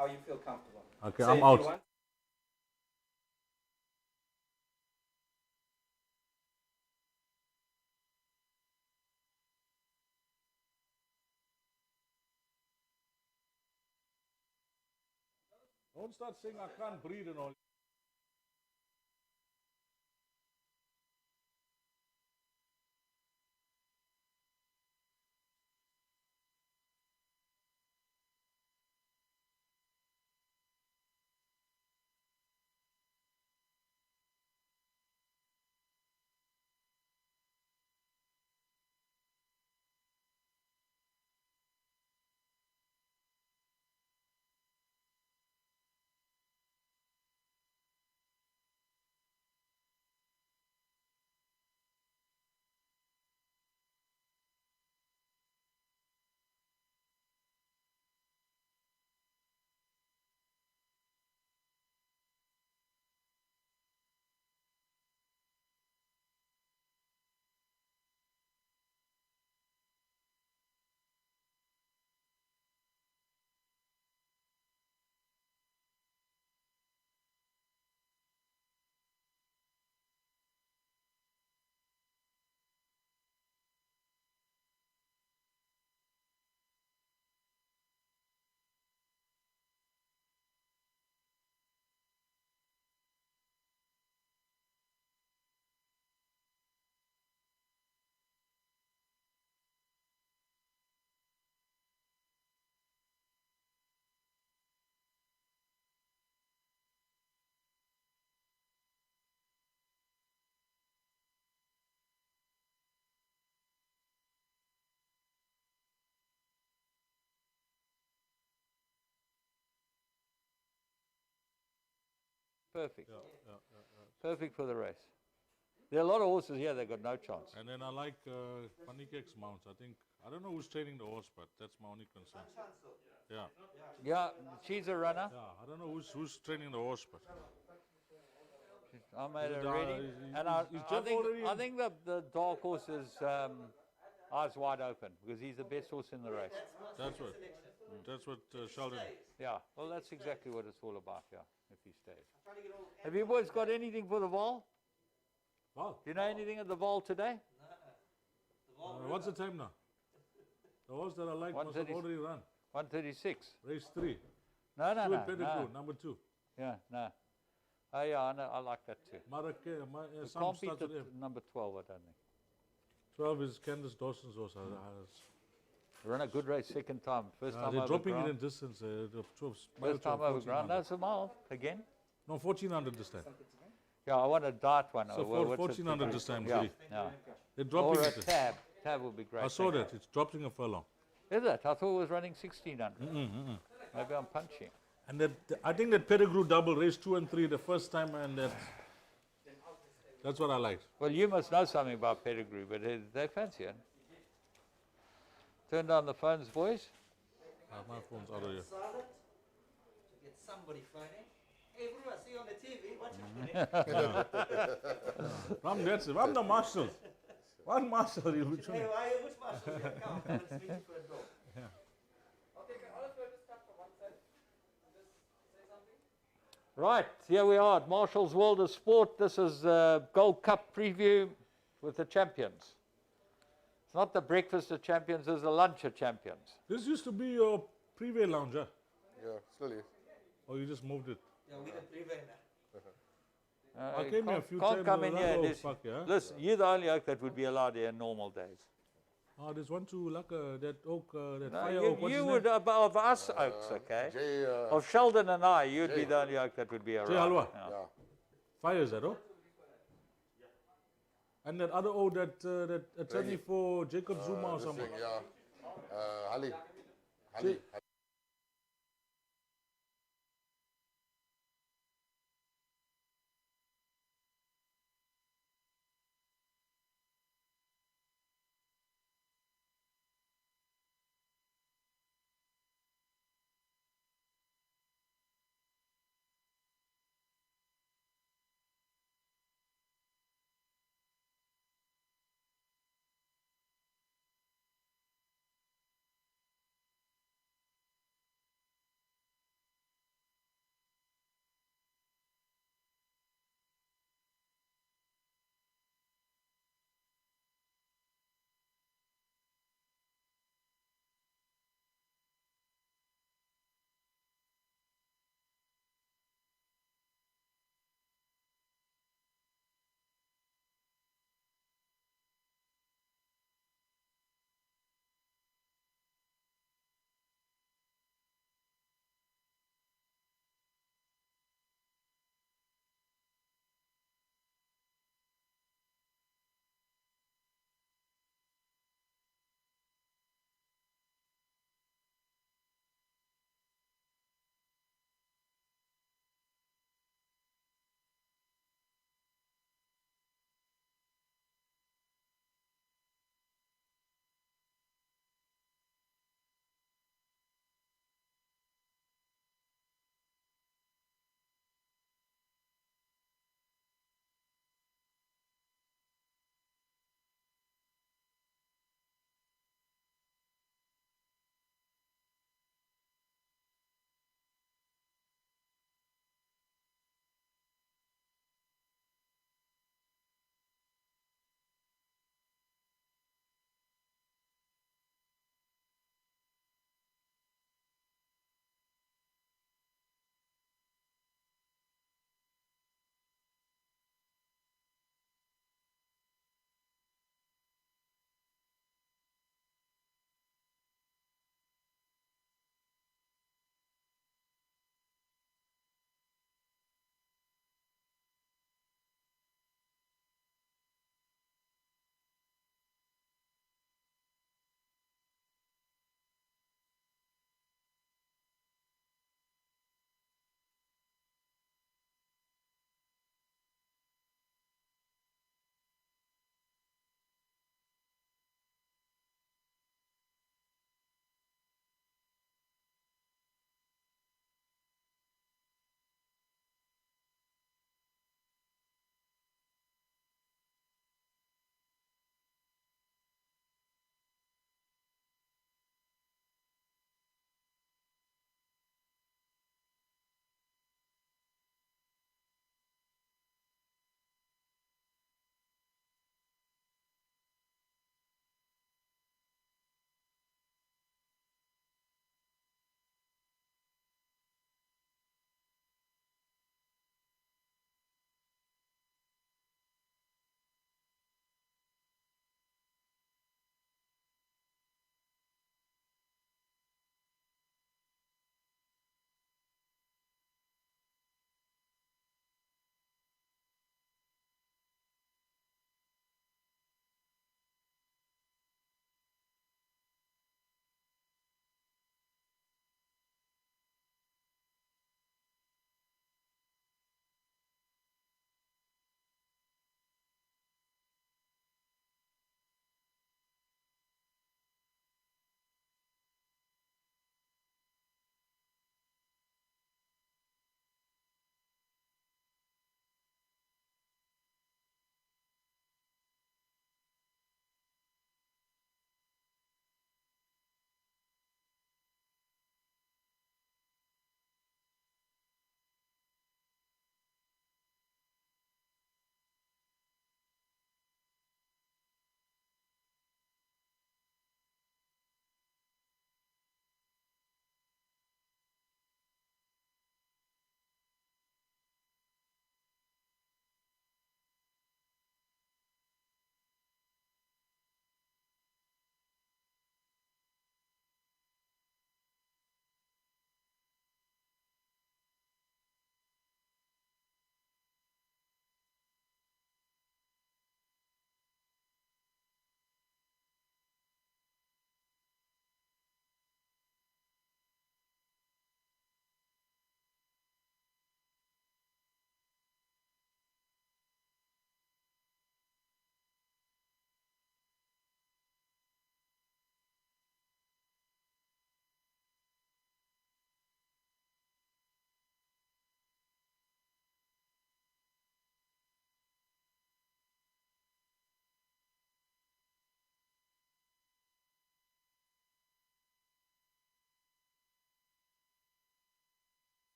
how you feel comfortable. Okay, So I'm if out. you want- Don't start saying I can't breathe and all. Perfect. Yeah. Perfect for the race. There are a lot of horses here that got no chance. And then I like Panikek's mounts. I don't know who's training the horse, but that's my only concern. Yeah. Yeah, she's a runner. Yeah, I don't know who's training the horse, but I made Is it, her ready. And is Jeff already I in? think the dark horse is eyes wide open because he's the best horse in the race. that's what Sheldon. Yeah, well, that's exactly what it's all about, yeah, if he stays. Have you boys got anything for the Vol? Wow. Do you know anything of the Vol today? What's the time now? The horse that I like must have 1:30. already run. 136. Race 3. No, no, Stuart no. Pettigrew, no. number 2. Yeah, no. Oh, yeah, I know. I like that too. Marake, some Can't beat starts the with M. number 12, I don't think. 12 is Candace Dawson's horse. Run a good race second time. First time They're over dropping ground. it in distance. First time over ground. No, it's a mile again. No, 1400 this time. Yeah, I want a dart one. So What's it? 1400 this time. Yeah, see. yeah. They're dropping Or a it. tab. Tab would be great. I saw that. It's dropping a furlong. Is it? I thought it was running 1600. Maybe I'm punching. And I think that Pettigrew double race 2 and 3 the first time, and that's what I liked. Well, you must know something about pedigree, but they fancy it. Turn down the phones, boys. My phone's out of here. Silent to get somebody phoning. Hey, bro, I see you on the TV. What's happening? That's it. I'm the marshal. What marshal you? Hey, why, which marshal? Come let's meet you for a door. Right, here we are at Marshall's World of Sport. This is Gold Cup preview with the champions. It's not the breakfast of champions, it's the lunch of champions. This used to be your preview lounge, huh? Yeah, still is. Or you just moved it? Yeah, we can prevent that. I came here a few can't times. come in here and just, fuck, yeah? listen, you're the only oak that would be allowed here in normal days. There's one too, like that oak, that No, fire you oak. What's you his would, name? of us oaks, okay? Jay, Of Sheldon and I, you'd be Jay. the only oak that would be around. Halwa. Yeah. yeah. Fire is that, oh? And that other oak that attorney for Jacob Zuma or this something. thing, yeah. Ali. Jay.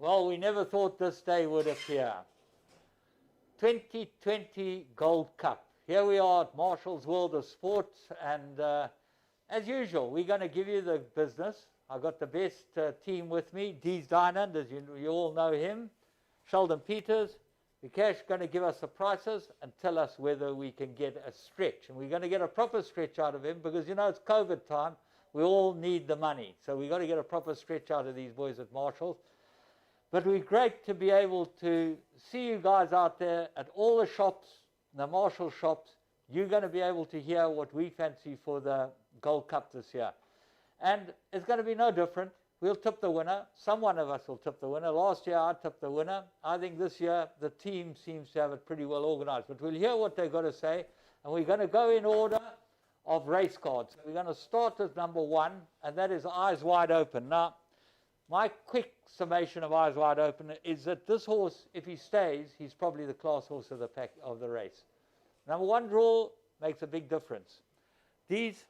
Well, we never thought this day would appear. 2020 Gold Cup. Here we are at Marshall's World of Sport, and as usual, we're going to give you the business. I've got the best team with me. Dees Dynand, as you all know him. Sheldon Peters. Vikesh going to give us the prices and tell us whether we can get a stretch. And we're going to get a proper stretch out of him because, you know, it's COVID time. We all need the money. So we've got to get a proper stretch out of these boys at Marshall's. But we're great to be able to see you guys out there at all the shops, the Marshall shops. You're going to be able to hear what we fancy for the Gold Cup this year. And it's going to be no different. We'll tip the winner. One of us will tip the winner. Last year I tipped the winner. I think this year the team seems to have it pretty well organized. But we'll hear what they've got to say. And we're going to go in order of race cards. We're going to start with number 1, and that is Eyes Wide Open. Now, my quick summation of Eyes Wide Open is that this horse, if he stays, he's probably the class horse of the pack of the race. Number 1 draw makes a big difference. These,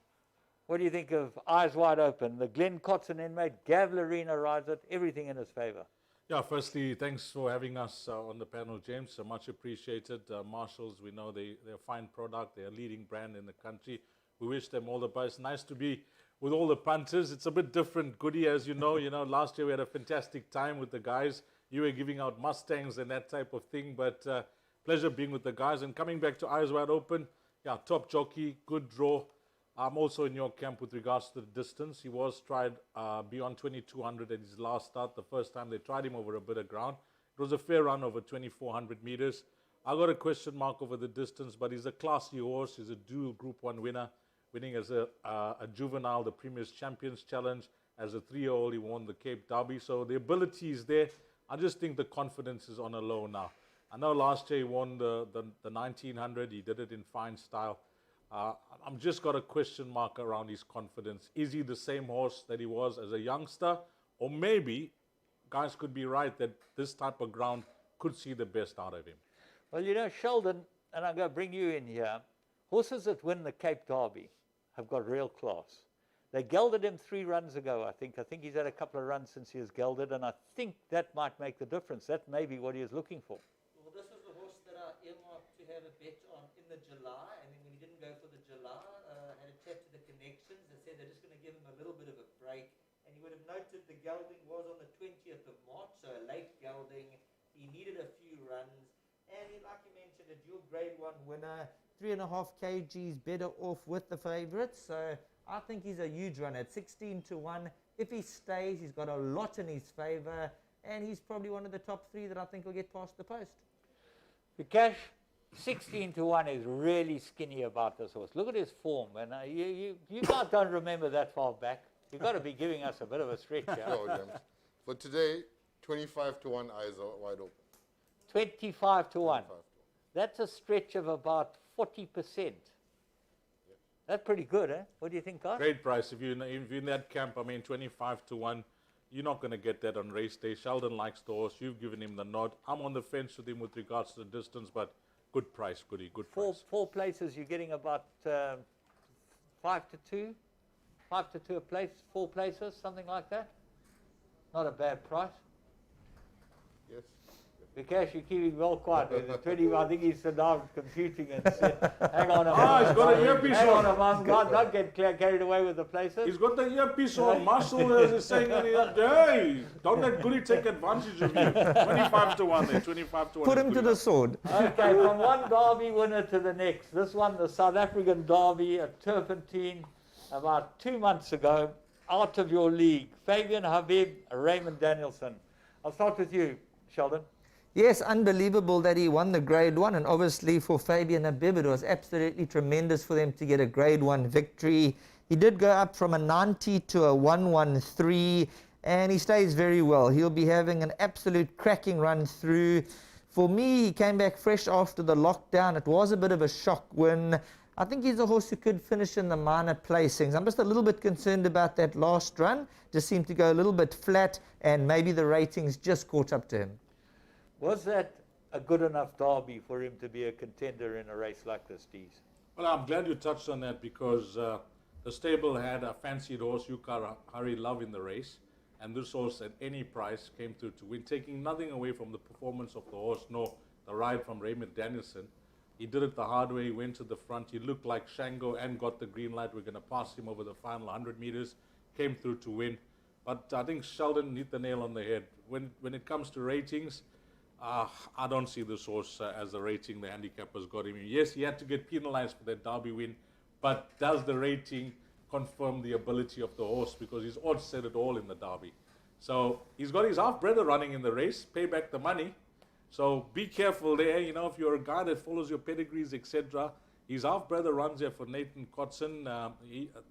what do you think of Eyes Wide Open? The Glenn Cotson inmate, Gav Larina rides it, everything in his favor. Yeah, firstly, thanks for having us on the panel, James. Much appreciated. Marshalls, we know they're a fine product. They're a leading brand in the country. We wish them all the best. Nice to be with all the punters. It's a bit different, Goody, as you know. Last year we had a fantastic time with the guys. You were giving out Mustangs and that type of thing, but pleasure being with the guys. And coming back to Eyes Wide Open, yeah, top jockey, good draw. I'm also in your camp with regards to the distance. He was tried beyond 2,200 at his last start. The first time they tried him over a bit of ground. It was a fair run over 2,400 meters. I got a question mark over the distance, but he's a classy horse. He's a dual Group 1 winner, winning as a juvenile, the Premier's Champions Challenge. As a 3-year-old, he won the Cape Derby. So the ability is there. I just think the confidence is on a low now. I know last year he won the 1900. He did it in fine style. I've just got a question mark around his confidence. Is he the same horse that he was as a youngster? Or maybe guys could be right that this type of ground could see the best out of him. Well, you know, Sheldon, and I'm going to bring you in here, horses that win the Cape Derby have got real class. They gelded him 3 runs ago, I think. I think he's had a couple of runs since he has gelded, and I think that might make the difference. That may be what he is looking for. Well, this was the horse that I earmarked to have a bet on in the July, and then when he didn't go for the July, had a chat to the connections. They said they're just going to give him a little bit of a break, and you would have noted the gelding was on the 20th of March, so a late gelding. He needed a few runs, and like you mentioned, a dual Grade 1 winner, 3.5 kgs better off with the favourites, so I think he's a huge runner at 16 to 1. If he stays, he's got a lot in his favour, and he's probably one of the top 3 that I think will get past the post. Vikesh, 16 to 1 is really skinny about this horse. Look at his form, and you guys don't remember that far back. You've got to be giving us a bit of a stretch here. Sure, James. For today, 25 to 1, Eyes are wide open. 25 to 1. 25 to 1. That's a stretch of about 40%. That's pretty good, eh? What do you think, guys? Great price. If you're in that camp, I mean, 25 to 1, you're not going to get that on race day. Sheldon likes the horse. You've given him the nod. I'm on the fence with him with regards to the distance, but good price, Goody, good price. Four places, you're getting about 5 to 2? 5 to 2 a place, 4 places, something like that? Not a bad price. Yes. Vikesh, you're keeping well quiet. With the 20, I think he's down computing and said, hang on a Ah, he's got an earpiece hang on on. a moment, don't get carried away with the places. He's got the earpiece on. Marshall is saying, hey, don't let Goody take advantage of you. 25 to 1 there, 25 to 1. Put him to the sword. Okay, from one Derby winner to the next. This one, the South African Derby at Turpentine, about 2 months ago, out of your league. Fabian Habib, Raymond Danielson. I'll start with you, Sheldon. Yes, unbelievable that he won the Grade 1, and obviously for Fabian Habib it was absolutely tremendous for them to get a Grade 1 victory. He did go up from a 90 to a 113, and he stays very well. He'll be having an absolute cracking run through. For me, he came back fresh after the lockdown. It was a bit of a shock win. I think he's a horse who could finish in the minor placings. I'm just a little bit concerned about that last run. Just seemed to go a little bit flat, and maybe the ratings just caught up to him. Was that a good enough Derby for him to be a contender in a race like this, Dees? Well, I'm glad you touched on that because the stable had a fancied horse, Yukar Hari Love, in the race. And this horse, at any price, came through to win, taking nothing away from the performance of the horse, nor the ride from Raymond Danielson. He did it the hard way. He went to the front. He looked like Shango and got the green light. We're going to pass him over the final 100 meters. Came through to win. But I think Sheldon hit the nail on the head. When it comes to ratings, I don't see this horse as a rating the handicappers got him. Yes, he had to get penalized for that Derby win, but does the rating confirm the ability of the horse? Because his odds said it all in the Derby. So he's got his half-brother running in the race, pay back the money. So be careful there. You know, if you're a guy that follows your pedigrees, etc., his half-brother runs there for Nathan Kotson.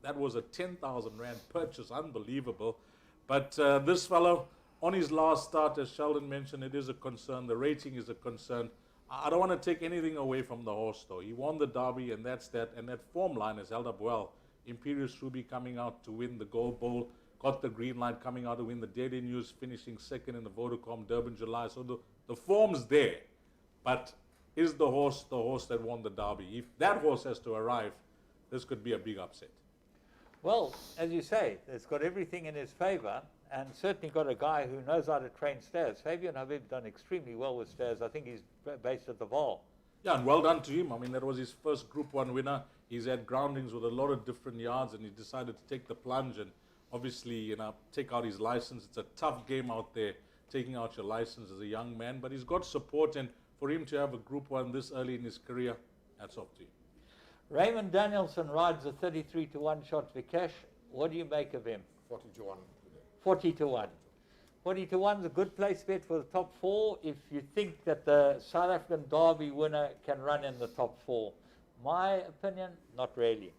That was a 10,000 Rand purchase, unbelievable. But this fellow, on his last start, as Sheldon mentioned, it is a concern. The rating is a concern. I don't want to take anything away from the horse, though. He won the Derby, and that's that. And that form line has held up well. Imperial Ruby coming out to win the Gold Bowl, got the green light coming out to win the Daily News, finishing second in the Vodacom Durban July. So the form's there. But is the horse that won the Derby? If that horse has to arrive, this could be a big upset. Well, as you say, it's got everything in his favour, and certainly got a guy who knows how to train stairs. Fabian Habib's done extremely well with stairs. I think he's based at the Vaal. Yeah, and well done to him. I mean, that was his first Group 1 winner. He's had groundings with a lot of different yards, and he decided to take the plunge and obviously, you know, take out his license. It's a tough game out there, taking out your license as a young man, but he's got support, and for him to have a Group 1 this early in his career, hats off to him. Raymond Danielson rides a 33-1 shot Vikesh. What do you make of him? 40-1. 40-1. 40-1 is a good place bet for the top 4 if you think that the South African Derby winner can run in the top 4. My opinion, not really.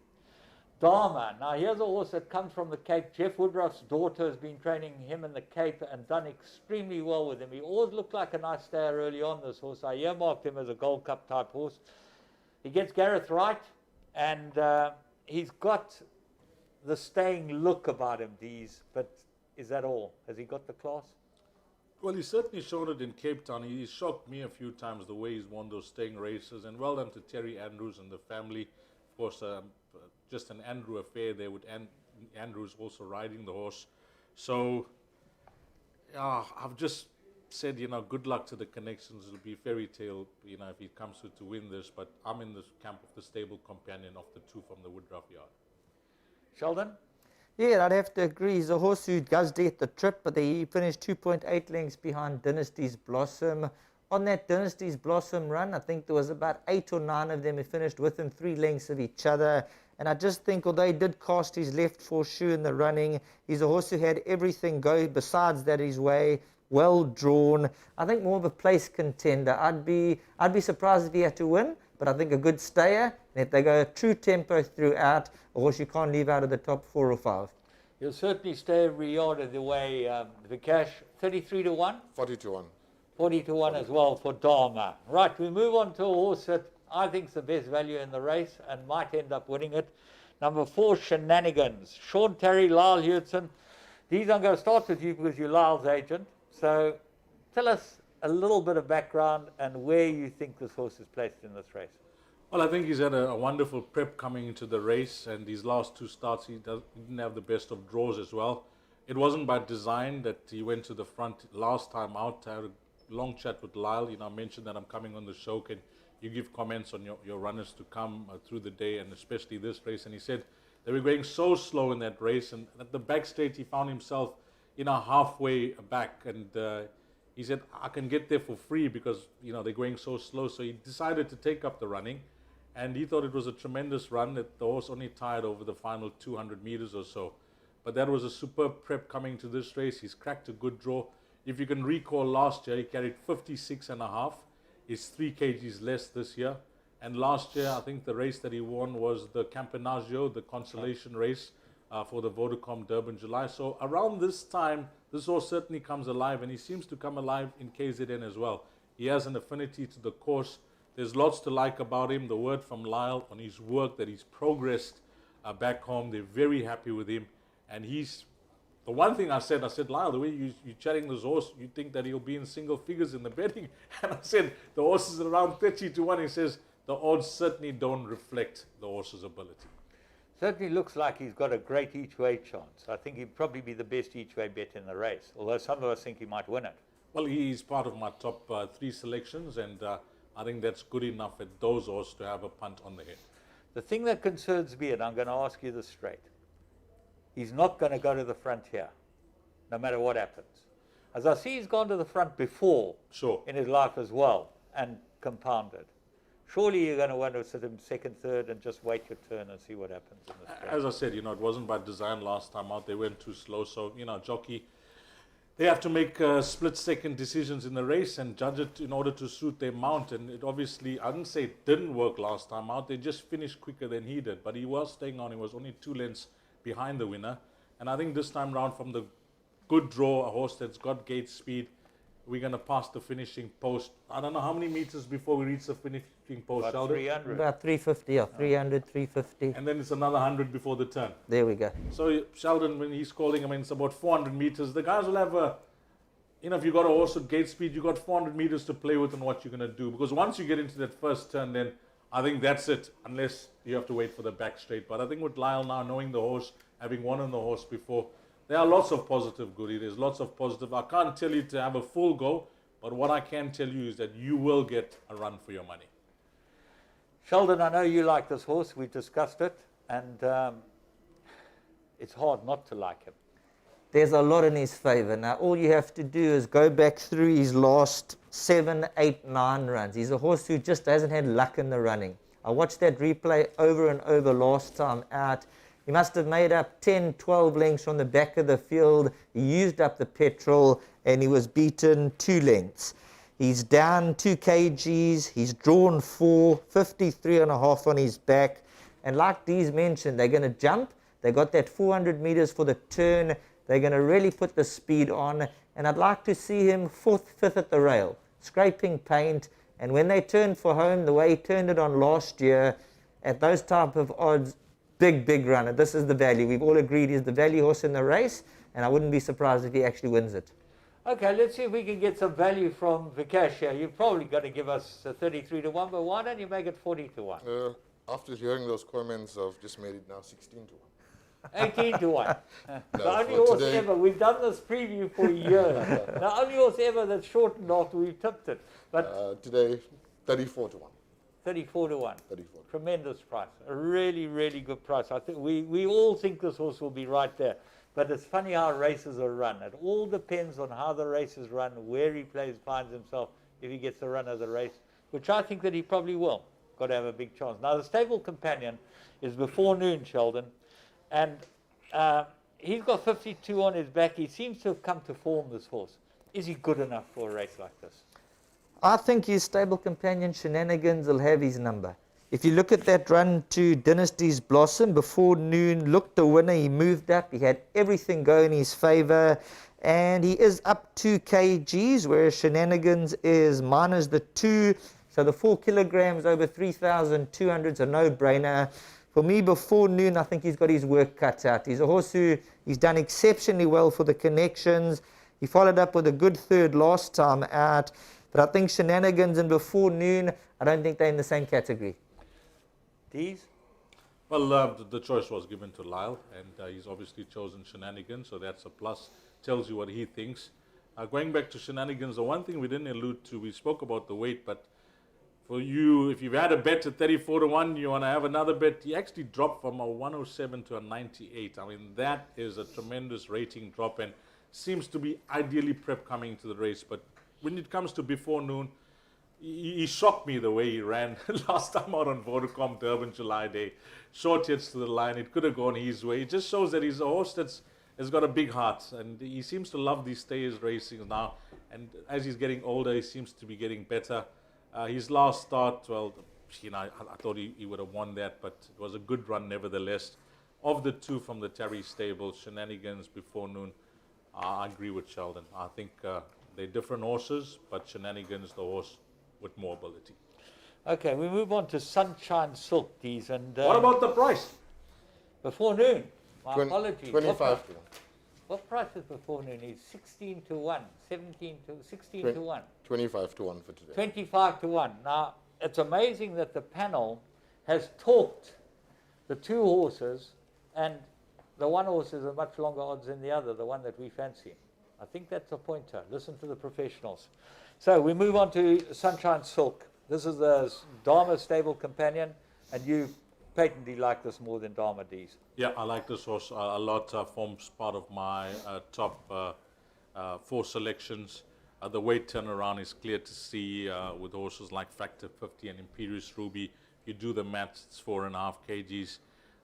Dharma. Now here's a horse that comes from the Cape. Jeff Woodruff's daughter has been training him in the Cape and done extremely well with him. He always looked like a nice stayer early on, this horse. I earmarked him as a Gold Cup type horse. He gets Gareth right, and he's got the staying look about him, but is that all? Has he got the class? Well, he's certainly shown it in Cape Town. He shocked me a few times the way he's won those staying races, and well done to Terry Andrews and the family. Of course, just an Andrew affair there with Andrews also riding the horse. So I've just said, you know, good luck to the connections. It'll be fairy tale, you know, if he comes through to win this, but I'm in the camp of the stable companion of the two from the Woodruff yard. Sheldon? Yeah, I'd have to agree. He's a horse who does get the trip, but he finished 2.8 lengths behind Dynasty's Blossom. On that Dynasty's Blossom run, I think there was about 8 or 9 of them who finished within 3 lengths of each other. And I just think, although he did cast his left foreshoe in the running, he's a horse who had everything go besides that his way, well drawn. I think more of a place contender. I'd be surprised if he had to win, but I think a good stayer. And if they go a true tempo throughout, a horse you can't leave out of the top 4 or 5. He'll certainly stay every yard of the way. Vikesh, 33-1? 40-1. 40-1 as well for Dharma. Right, we move on to a horse that I think is the best value in the race and might end up winning it. Number 4, Shenanigans. Sean Terry, Lyle Hewitson. These I'm going to start with you because you're Lyle's agent. So tell us a little bit of background and where you think this horse is placed in this race. Well, I think he's had a wonderful prep coming into the race, and these last 2 starts he didn't have the best of draws as well. It wasn't by design that he went to the front last time out. I had a long chat with Lyle. You know, I mentioned that I'm coming on the show. Can you give comments on your runners to come through the day, and especially this race? And he said they were going so slow in that race, and at the back straight he found himself, you know, halfway back, and he said, I can get there for free because, you know, they're going so slow. So he decided to take up the running, and he thought it was a tremendous run. That the horse only tired over the final 200 meters or so. But that was a superb prep coming to this race. He's cracked a good draw. If you can recall, last year he carried 56.5. He's 3 kgs less this year. And last year, I think the race that he won was the Campanaggio, the consolation race for the Vodacom Durban July. So around this time, this horse certainly comes alive, and he seems to come alive in KZN as well. He has an affinity to the course. There's lots to like about him. The word from Lyle on his work, that he's progressed back home. They're very happy with him. And he's, the one thing I said, Lyle, the way you're chatting this horse, you think that he'll be in single figures in the betting. And I said, the horse is around 30-1. He says, the odds certainly don't reflect the horse's ability. Certainly looks like he's got a great each-way chance. I think he'd probably be the best each-way bet in the race, although some of us think he might win it. Well, he's part of my top 3 selections, and I think that's good enough at those horses to have a punt on the head. The thing that concerns me, and I'm going to ask you this straight, he's not going to go to the front here, no matter what happens. As I see, he's gone to the front before in his life as well, and compounded. Surely you're going to want to sit him second, third, and just wait your turn and see what happens in the straight. As I said, it wasn't by design last time out. They went too slow. So, jockey, they have to make split-second decisions in the race and judge it in order to suit their mount. And it obviously, I didn't say it didn't work last time out. They just finished quicker than he did. But he was staying on. He was only 2 lengths behind the winner. And I think this time round, from the good draw, a horse that's got gate speed, we're going to pass the finishing post. I don't know how many meters before we reach the finishing post, About Sheldon? 300. About 350 or 300, 350. And then it's another 100 before the turn. There we go. So Sheldon, when he's calling, it's about 400 meters. The guys will have if you got a horse at gate speed, you got 400 meters to play with and what you're going to do. Because once you get into that first turn, then I think that's it, unless you have to wait for the back straight. But I think with Lyle now, knowing the horse, having won on the horse before, there are lots of positive, Goody. There's lots of positive. I can't tell you to have a full go, but what I can tell you is that you will get a run for your money. Sheldon, I know you like this horse. We've discussed it, and it's hard not to like him. There's a lot in his favour. Now, all you have to do is go back through his last 7, 8, 9 runs. He's a horse who just hasn't had luck in the running. I watched that replay over and over last time out. He must have made up 10, 12 lengths from the back of the field. He used up the petrol, and he was beaten 2 lengths. He's down 2 kgs. He's drawn 4, 53.5 on his back. And like Dee's mentioned, they're going to jump. They got that 400 meters for the turn. They're going to really put the speed on. And I'd like to see him 4th, 5th at the rail, scraping paint. And when they turn for home, the way he turned it on last year, at those type of odds, big runner. This is the value. We've all agreed he's the value horse in the race, and I wouldn't be surprised if he actually wins it. Okay, let's see if we can get some value from Vikash here. You're probably going to give us 33 to 1, but why don't you make it 40 to 1? After hearing those comments, I've just made it now 16 to 1. 18 to 1. The No, only for horse today- ever. We've done this preview for years. The only horse ever that's shortened after we've tipped it. But Today, 34 to 1. 34 to 1. 34. Tremendous price. A really, really good price. I think we all think this horse will be right there. But it's funny how races are run. It all depends on how the race is run, where he finds himself, if he gets the run of the race, which I think that he probably will. Got to have a big chance. Now, the stable companion is Before Noon, Sheldon. And he's got 52 on his back. He seems to have come to form, this horse. Is he good enough for a race like this? I think his stable companion Shenanigans will have his number. If you look at that run to Dynasty's Blossom, Before Noon looked the winner. He moved up. He had everything go in his favour. And he is up 2 kgs, whereas Shenanigans is minus the 2. So the 4 kilograms over 3,200 is a no-brainer. For me, Before Noon, I think he's got his work cut out. He's a horse who he's done exceptionally well for the connections. He followed up with a good third last time out. But I think Shenanigans and Before Noon, I don't think they're in the same category. These? Well, the choice was given to Lyle, and he's obviously chosen Shenanigans, so that's a plus. Tells you what he thinks. Going back to Shenanigans, the one thing we didn't allude to, we spoke about the weight, but for you, if you've had a bet at 34 to 1, you want to have another bet, he actually dropped from a 107 to a 98. I mean, that is a tremendous rating drop, and seems to be ideally prep coming into the race. But when it comes to Before Noon, he shocked me the way he ran last time out on Vodacom Durban July Day. Short hits to the line. It could have gone his way. It just shows that he's a horse has got a big heart, and he seems to love these stayers racing now. And as he's getting older, he seems to be getting better. His last start, well, I thought he would have won that, but it was a good run nevertheless. Of the 2 from the Terry stable, Shenanigans, Before Noon, I agree with Sheldon. I think they're different horses, but Shenanigans, the horse with more ability. Okay, we move on to Sunshine Silk, these. And What about the price? Before Noon. My apologies. 25 to 1. What price is Before Noon? He's 16 to 1, 16 to 1. 25 to 1 for today. 25 to 1. Now, it's amazing that the panel has talked the two horses, and the one horse is a much longer odds than the other, the one that we fancy. I think that's a pointer. Listen to the professionals. So we move on to Sunshine Silk. This is the Dharma stable companion, and you patently like this more than Dharma D's. Yeah, I like this horse a lot. Forms part of my top 4 selections. The weight turnaround is clear to see with horses like Factor 50 and Imperial Ruby. You do the maths, it's 4.5 kgs.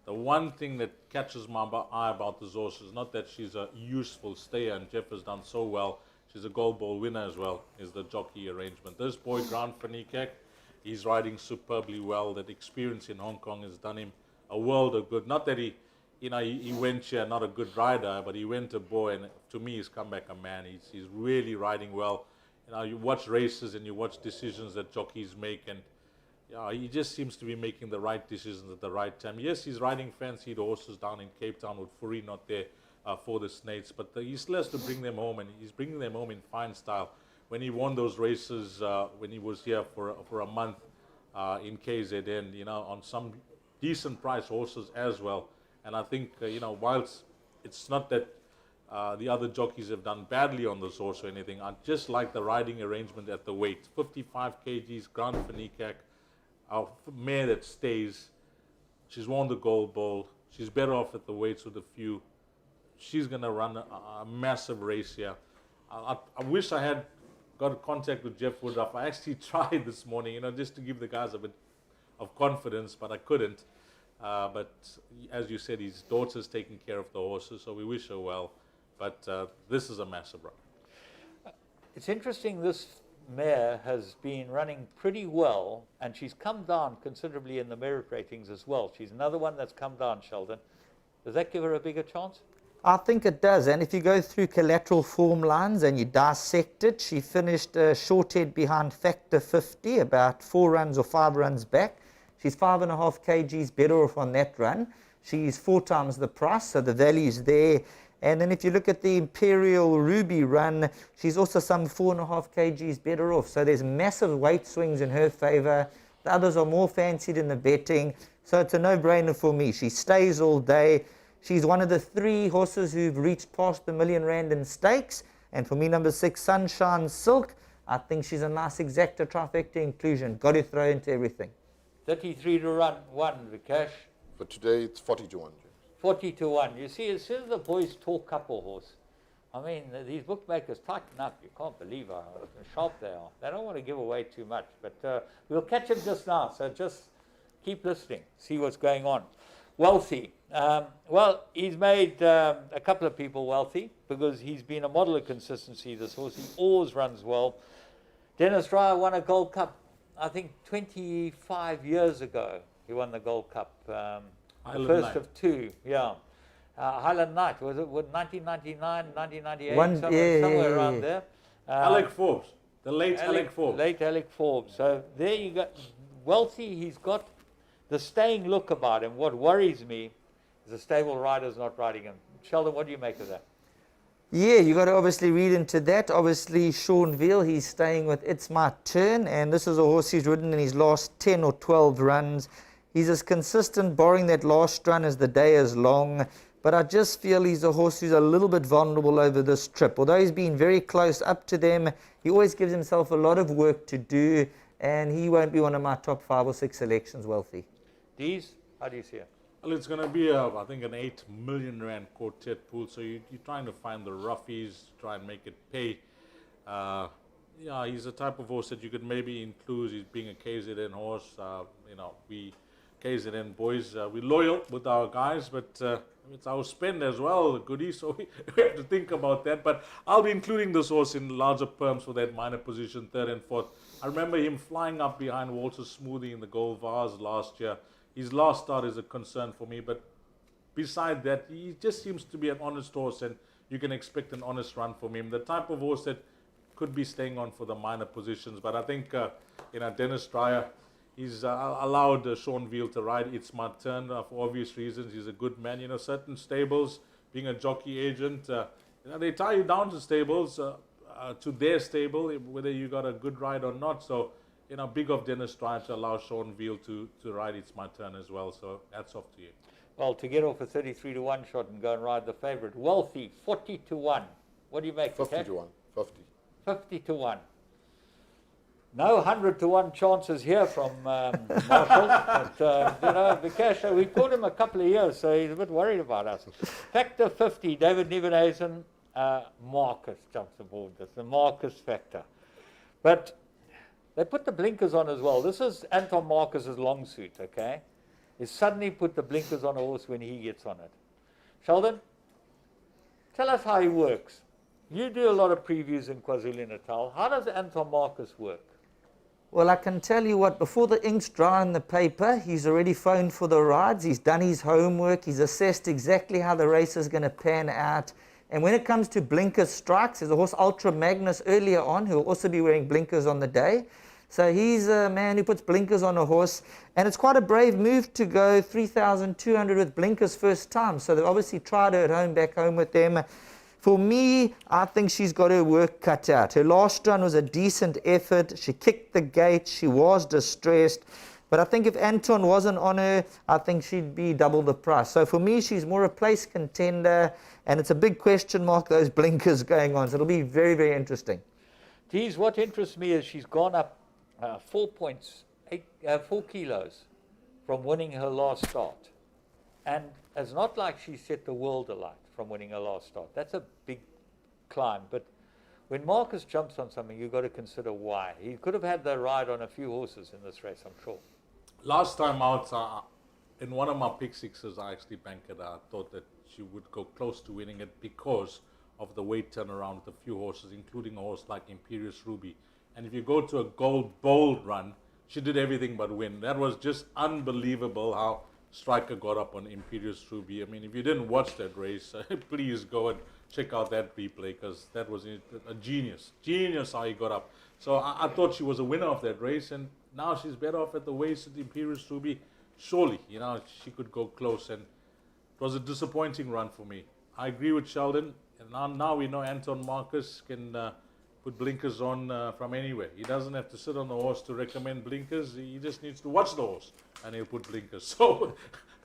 The one thing that catches my eye about this horse is not that she's a useful stayer, and Jeff has done so well. She's a gold ball winner as well, is the jockey arrangement. This boy, Grant van Niekerk, he's riding superbly well. That experience in Hong Kong has done him a world of good. Not that he went here not a good rider, but he went a boy, and to me he's come back a man. He's really riding well. You watch races and you watch decisions that jockeys make, and he just seems to be making the right decisions at the right time. Yes, he's riding fancied horses down in Cape Town with Fourie not there for the Snates, but he still has to bring them home, and he's bringing them home in fine style. When he won those races, when he was here for a month in KZN, on some decent price horses as well. And I think, whilst it's not that the other jockeys have done badly on this horse or anything, I just like the riding arrangement at the weight. 55 kgs, Grant van Niekerk, our mare that stays. She's won the gold ball. She's better off at the weights with a few. She's going to run a massive race here. I wish I had got contact with Jeff Woodruff. I actually tried this morning, just to give the guys a bit of confidence, but I couldn't. But as you said, his daughter's taking care of the horses, so we wish her well. But this is a massive run. It's interesting, this mare has been running pretty well, and she's come down considerably in the merit ratings as well. She's another one that's come down, Sheldon. Does that give her a bigger chance? I think it does, and if you go through collateral form lines and you dissect it, she finished short head behind Factor 50, about 4 runs or 5 runs back. She's 5.5 kgs better off on that run. She's 4 times the price, so the value's there. And then if you look at the Imperial Ruby run, she's also some 4.5 kgs better off. So there's massive weight swings in her favour. The others are more fancied in the betting. So it's a no-brainer for me. She stays all day. She's one of the 3 horses who've reached past the R1,000,000 in stakes. And for me, number 6, Sunshine Silk, I think she's a nice exacta trifecta inclusion. Got to throw into everything. 33 to run 1, Vikash. But today it's 40 to 1. 40 to 1. You see, as soon as the boys talk couple horse, I mean, these bookmakers tighten up. You can't believe how sharp they are. They don't want to give away too much. But we'll catch him just now, so just keep listening, see what's going on. Wealthy. Well, he's made a couple of people wealthy because he's been a model of consistency, this horse. He always runs well. Dennis Dreyer won a Gold Cup, I think 25 years ago. He won the Gold Cup. The first of 2, yeah. Highland Knight, was it 1999, 1998, somewhere around there. Alec Forbes, the late Alec Forbes. Late Alec Forbes. So there you go. Wealthy, he's got the staying look about him. What worries me is the stable rider's not riding him. Sheldon, what do you make of that? Yeah, you got to obviously read into that. Obviously, Sean Veal, he's staying with It's My Turn, and this is a horse he's ridden in his last 10 or 12 runs. He's as consistent, barring that last run, as the day is long. But I just feel he's a horse who's a little bit vulnerable over this trip. Although he's been very close up to them, he always gives himself a lot of work to do, and he won't be one of my top 5 or 6 selections, Wealthy. Dees, how do you see it? Well, it's going to be, I think, an 8 million rand quartet pool. So you're trying to find the roughies, try and make it pay. Yeah, he's a type of horse that you could maybe include. He's being a KZN horse. We KZN boys, we're loyal with our guys, but it's our spend as well, the goodies. So we have to think about that. But I'll be including this horse in larger perms for that minor position, 3rd and 4th. I remember him flying up behind Walter Smoothie in the Gold Vase last year. His last start is a concern for me, but beside that, he just seems to be an honest horse, and you can expect an honest run from him. The type of horse that could be staying on for the minor positions, but I think Dennis Dreyer, he's allowed Sean Veal to ride It's My Turn for obvious reasons. He's a good man. Certain stables, being a jockey agent, they tie you down to stables, to their stable, whether you got a good ride or not. So big of Dennis Stride to allow Sean Veal to ride It's My Turn as well. So hats off to you. Well, to get off a 33-1 shot and go and ride the favourite, Wealthy, 40-1. What do you make? 50 to 1. 50. 50-1. No 100-1 chances here from Marshall. But, Vikesh, we called him a couple of years, so he's a bit worried about us. Factor 50, David Nieuwenhuizen, Marcus jumps aboard this, the Marcus factor. But they put the blinkers on as well. This is Anton Marcus's long suit, okay? He suddenly put the blinkers on a horse when he gets on it. Sheldon, tell us how he works. You do a lot of previews in KwaZulu-Natal. How does Anton Marcus work? Well, I can tell you what, before the ink's dry on the paper, he's already phoned for the rides, he's done his homework, he's assessed exactly how the race is going to pan out. And when it comes to blinker strikes, there's a horse Ultra Magnus earlier on who will also be wearing blinkers on the day. So he's a man who puts blinkers on a horse, and it's quite a brave move to go 3,200 with blinkers first time. So they've obviously tried her at home, back home with them. For me, I think she's got her work cut out. Her last run was a decent effort. She kicked the gate. She was distressed. But I think if Anton wasn't on her, I think she'd be double the price. So for me, she's more a place contender. And it's a big question mark, those blinkers going on. So it'll be very, very interesting. Tease, what interests me is she's gone up 4 kilos from winning her last start. And it's not like she set the world alight from winning her last start. That's a big climb. But when Marcus jumps on something, you've got to consider why. He could have had the ride on a few horses in this race, I'm sure. Last time out, in one of my pick sixes, I actually banked it. I thought that she would go close to winning it because of the weight turnaround with a few horses, including a horse like Imperial Ruby. And if you go to a Gold Bold run, she did everything but win. That was just unbelievable how Striker got up on Imperial Ruby. I mean, if you didn't watch that race, please go and check out that replay, because that was a genius how he got up. So I thought she was a winner of that race, and now she's better off at the waist at Imperial Ruby. Surely, she could go close, and it was a disappointing run for me. I agree with Sheldon, and now we know Anton Marcus can put blinkers on from anywhere. He doesn't have to sit on the horse to recommend blinkers. He just needs to watch the horse, and he'll put blinkers. So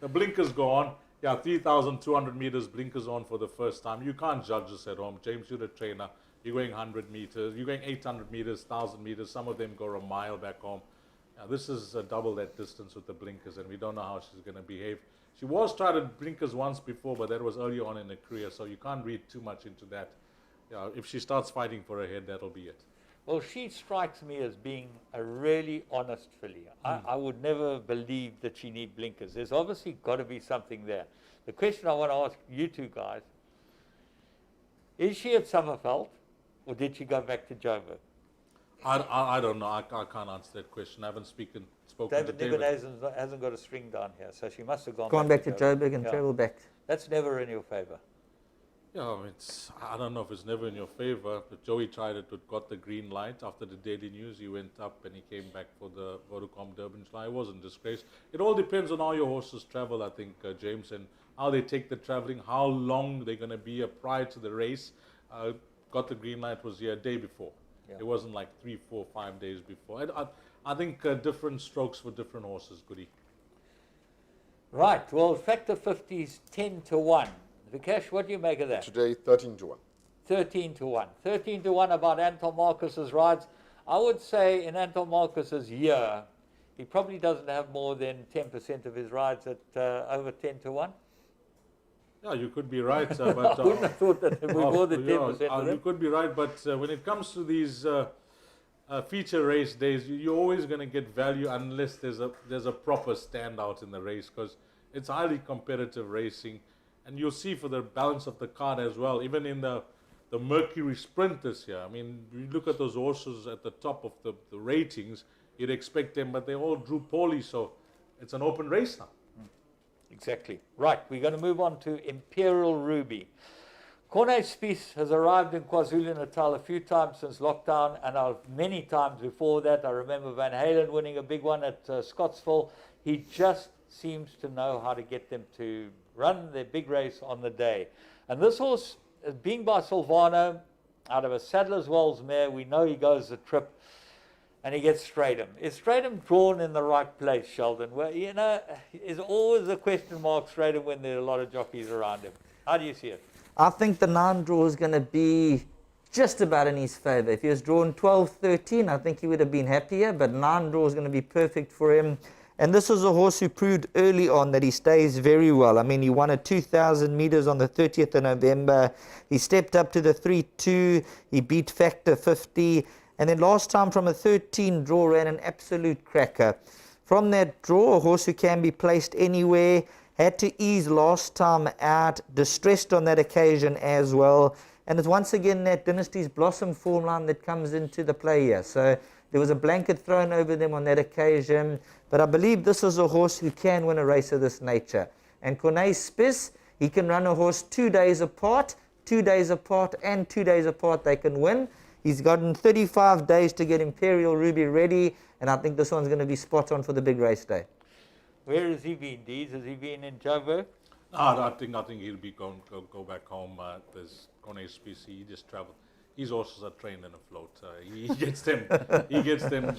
the blinkers go on. Yeah, 3,200 meters, blinkers on for the first time. You can't judge this at home. James, you're the trainer. You're going 100 meters. You're going 800 meters, 1,000 meters. Some of them go a mile back home. Now, this is double that distance with the blinkers, and we don't know how she's going to behave. She was tried at blinkers once before, but that was early on in her career, so you can't read too much into that. If she starts fighting for her head, that'll be it. Well, she strikes me as being a really honest filly. I would never believe that she needs blinkers. There's obviously got to be something there. The question I want to ask you two guys, is she at Summerveld, or did she go back to Joburg? I don't know. I can't answer that question. I haven't spoken David to David. hasn't got a string down here, so she must have Gone back to Joburg and travelled back. That's never in your favour. Yeah, I don't know if it's never in your favor, but Joey tried it, but got the green light after the Daily News. He went up and he came back for the Vodacom Durban July. It wasn't disgrace. It all depends on how your horses travel, I think, James, and how they take the traveling, how long they're going to be prior to the race. Got the green light was here a day before. Yeah. It wasn't like 3, 4, 5 days before. I think different strokes for different horses, Goody. Right, well, factor 50 is 10-1. Vikesh, what do you make of that? Today, 13-1. 13-1. 13-1 about Anton Marcus's rides. I would say in Anton Marcus's year, he probably doesn't have more than 10% of his rides at over 10-1. Yeah, you could be right. But, I wouldn't have thought that it was more than 10%. You could be right, but when it comes to these feature race days, you're always going to get value unless there's a proper standout in the race, because it's highly competitive racing. And you'll see for the balance of the card as well, even in the Mercury Sprint this year. I mean, you look at those horses at the top of the ratings, you'd expect them, but they all drew poorly, so it's an open race now. Exactly. Right, we're going to move on to Imperial Ruby. Corne Spies has arrived in KwaZulu-Natal a few times since lockdown, and many times before that. I remember Van Halen winning a big one at Scottsville. He just seems to know how to get them to run their big race on the day. And this horse, being by Silvano, out of a Sadler's Wells mare, we know he goes the trip. and he gets Stratum. Is Stratum drawn in the right place, Sheldon? Well, you know, is always a question mark Stratum when there are a lot of jockeys around him. How do you see it? I think the 9 draw is going to be just about in his favour. If he was drawn 12, 13, I think he would have been happier, but 9 draw is going to be perfect for him. And this is a horse who proved early on that he stays very well. I mean, he won at 2,000 metres on the 30th of November. He stepped up to the 3-2. He beat Factor 50. And then last time from a 13 draw ran an absolute cracker. From that draw, a horse who can be placed anywhere, had to ease last time out, distressed on that occasion as well. And it's once again that Dynasty's Blossom form line that comes into the play here. So there was a blanket thrown over them on that occasion. But I believe this is a horse who can win a race of this nature. And Cornet Spies, he can run a horse 2 days apart, 2 days apart, and 2 days apart they can win. He's gotten 35 days to get Imperial Ruby ready, and I think this one's going to be spot on for the big race day. Where has he been, Dees? Has he been in Joburg? I think he'll be go back home. There's Cornet Spies, he just traveled. His horses are trained in a float. He gets them.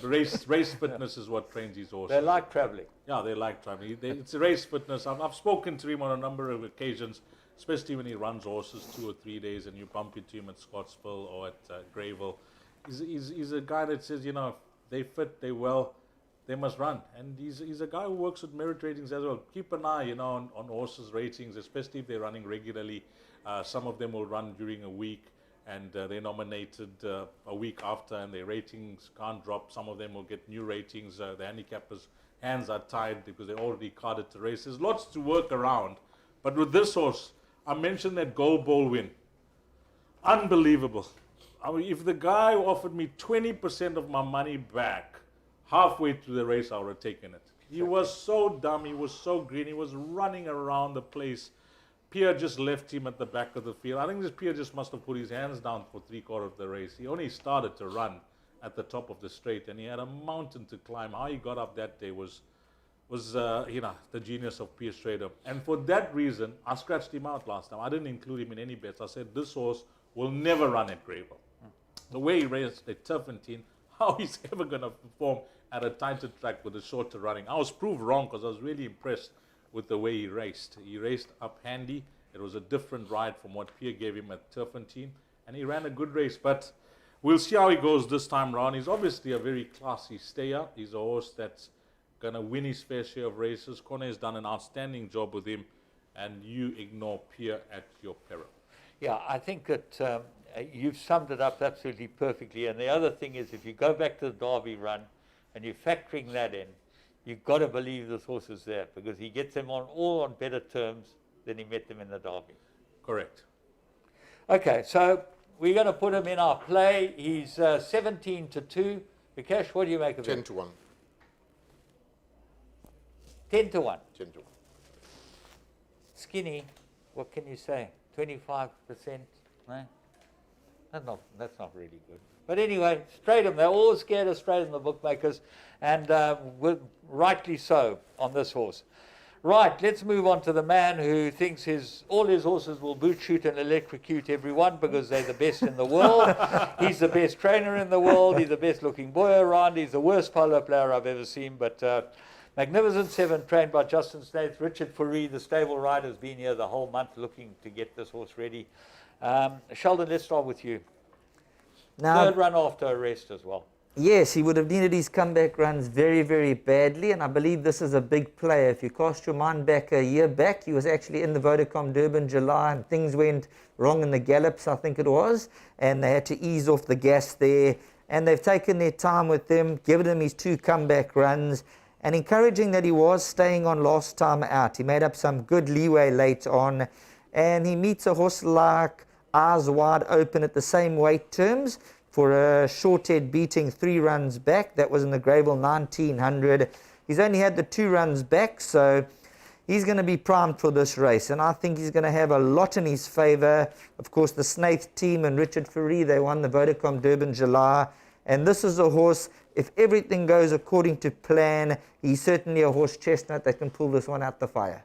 Race fitness is what trains his horses. They like travelling. Yeah, they like traveling. It's a race fitness. I've spoken to him on a number of occasions, especially when he runs horses 2 or 3 days, and you bump into him at Scottsville or at Greyville. He's a guy that says, you know, if they fit, they well, they must run. And he's a guy who works with merit ratings as well. Keep an eye, you know, on horses' ratings, especially if they're running regularly. Some of them will run during a week, and they're nominated a week after, and their ratings can't drop. Some of them will get new ratings. The handicappers' hands are tied because they're already carded to race. There's lots to work around. But with this horse, I mentioned that Gold Ball win. Unbelievable. I mean, if the guy offered me 20% of my money back halfway through the race, I would have taken it. He was so dumb. He was so green. He was running around the place. Pierre just left him at the back of the field. I think this Pierre just must have put his hands down for 3/4 of the race. He only started to run at the top of the straight, and he had a mountain to climb. How he got up that day was you know, the genius of Pierre Strader. And for that reason, I scratched him out last time. I didn't include him in any bets. I said this horse will never run at Greyville. The way he raced at Turpentine, how he's ever going to perform at a tighter track with a shorter running. I was proved wrong because I was really impressed with the way he raced. He raced up handy. It was a different ride from what Pierre gave him at Turpentine, and he ran a good race. But we'll see how he goes this time round. He's obviously a very classy stayer. He's a horse that's going to win his fair share of races. Cornet has done an outstanding job with him, and you ignore Pierre at your peril. Yeah, I think that you've summed it up absolutely perfectly. And the other thing is, if you go back to the Derby run and you're factoring that in, you've got to believe this horse is there, because he gets them all on better terms than he met them in the Derby. Correct. Okay, so we're going to put him in our play. He's 17-2. Vikesh, what do you make of him? 10-1. 10-1. 10-1. Skinny, what can you say? 25%? No? That's not really good. But anyway, Stratum, they're all scared of Stratum, the bookmakers, and rightly so on this horse. Right, let's move on to the man who thinks all his horses will boot, shoot, and electrocute everyone because they're the best in the world. He's the best trainer in the world. He's the best looking boy around. He's the worst polo player I've ever seen. But Magnificent 7, trained by Justin Snaith. Richard Fourie, the stable rider, has been here the whole month looking to get this horse ready. Sheldon, let's start with you. Now, Third run after a rest as well. yes, he would have needed his comeback runs very, very badly, and I believe this is a big player. If you cast your mind back a year back, he was actually in the Vodacom Durban July, and things went wrong in the gallops, I think it was, and they had to ease off the gas there, and they've taken their time with him, given him his 2 comeback runs, and encouraging that he was staying on last time out. He made up some good leeway late on, and he meets a horse like Eyes Wide Open at the same weight terms for a short head beating 3 runs back. That was in the Greyville 1900. He's only had the 2 runs back, so he's going to be primed for this race, and I think he's going to have a lot in his favour. Of course, the Snaith team and Richard Fourie, they won the Vodacom Durban July, and this is a horse, if everything goes according to plan, he's certainly a horse chestnut that can pull this one out the fire.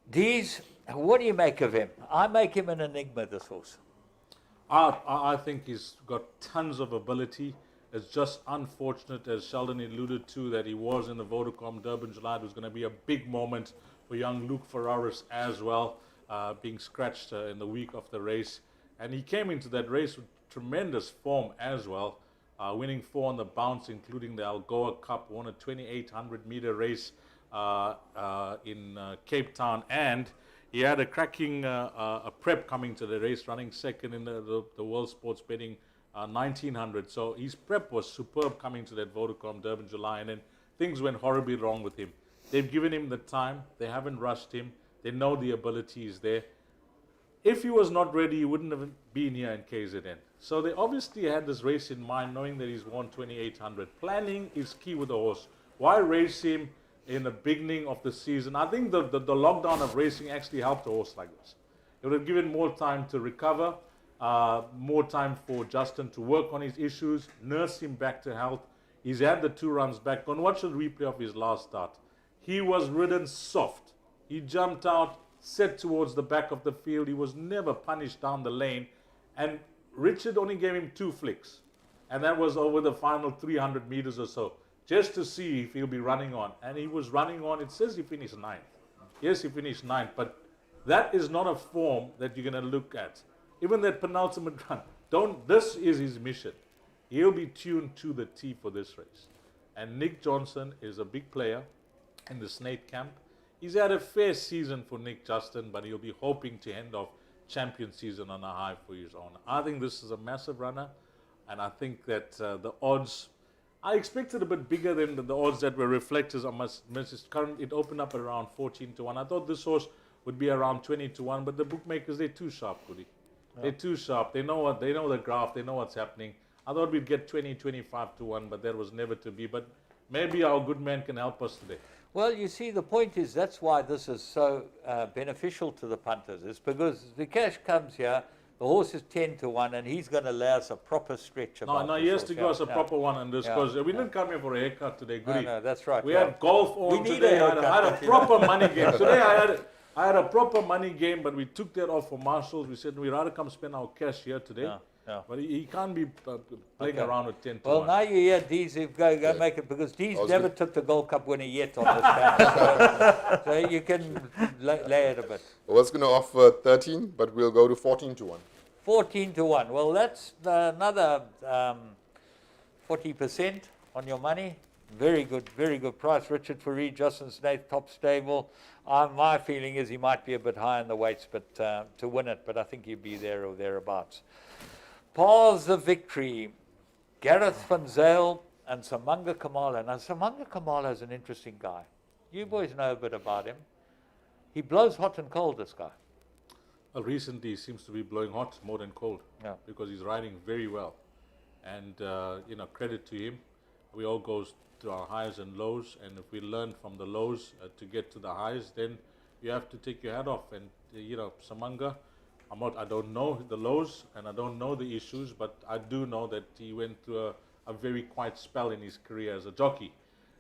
Dees, what do you make of him? I make him an enigma, this horse. I think he's got tons of ability. It's just unfortunate, as Sheldon alluded to, that he was in the Vodacom Durban July. It was going to be a big moment for young Luke Ferraris as well, being scratched in the week of the race. And he came into that race with tremendous form as well, winning 4 on the bounce, including the Algoa Cup, won a 2,800-meter race in Cape Town, and he had a cracking a prep coming to the race, running second in the World Sports Betting 1900. So his prep was superb coming to that Vodacom Durban July, and then things went horribly wrong with him. They've given him the time. They haven't rushed him. They know the ability is there. If he was not ready, he wouldn't have been here in KZN. So they obviously had this race in mind, knowing that he's won 2,800. Planning is key with the horse. Why race him in the beginning of the season? I think the lockdown of racing actually helped a horse like this. It would have given more time to recover, more time for Justin to work on his issues, nurse him back to health. He's had the 2 runs back. Go and watch the replay of his last start. He was ridden soft. He jumped out, set towards the back of the field. He was never punished down the lane. And Richard only gave him 2 flicks. And that was over the final 300 meters or so, just to see if he'll be running on. And he was running on. It says he finished 9th. Yes, he finished 9th. But that is not a form that you're going to look at. Even that penultimate run. This is his mission. He'll be tuned to the T for this race. And Nick Johnson is a big player in the Snake camp. He's had a fair season for Nick Justin, but he'll be hoping to end off champion season on a high for his own. I think this is a massive runner, and I think that the odds, I expected a bit bigger than the odds that were reflected on Mrs. Current. It opened up at around 14 to 1. I thought this horse would be around 20 to 1, but the bookmakers, they're too sharp, Goody. Yeah. They're too sharp. They know the graph, they know what's happening. I thought we'd get 20, 25 to 1, but that was never to be. But maybe our good man can help us today. Well, you see, the point is that's why this is so beneficial to the punters. It's because the cash comes here, the horse is 10 to 1, and he's going to allow us a proper stretch. No, he has to give us a proper one on this, because we didn't come here for a haircut today, Goody. No, that's right. We had golf on today. I had a proper money game. Today I had a proper money game, but we took that off for Marshals. We said we'd rather come spend our cash here today. Yeah. But he can't be playing around with 10 to 1. Well, now you hear Dees, go make it, because Dees never took the Gold Cup winner yet on this panel. So you can lay it a bit. I was going to offer 13, but we'll go to 14 to 1. 14 to 1. Well, that's another 40% on your money. Very good price. Richard Fareed, Justin Snaith, top stable. My feeling is he might be a bit high in the weights, but to win it, but I think he'll be there or thereabouts. Paths of Victory, Gareth van Zyl and Samanga Kamala. Now, Samanga Kamala is an interesting guy. You boys know a bit about him. He blows hot and cold, this guy. Well, recently he seems to be blowing hot more than cold, because he's riding very well. And, credit to him. We all go to our highs and lows, and if we learn from the lows to get to the highs, then you have to take your hat off. And, Samanga, I don't know the lows and I don't know the issues, but I do know that he went through a very quiet spell in his career as a jockey.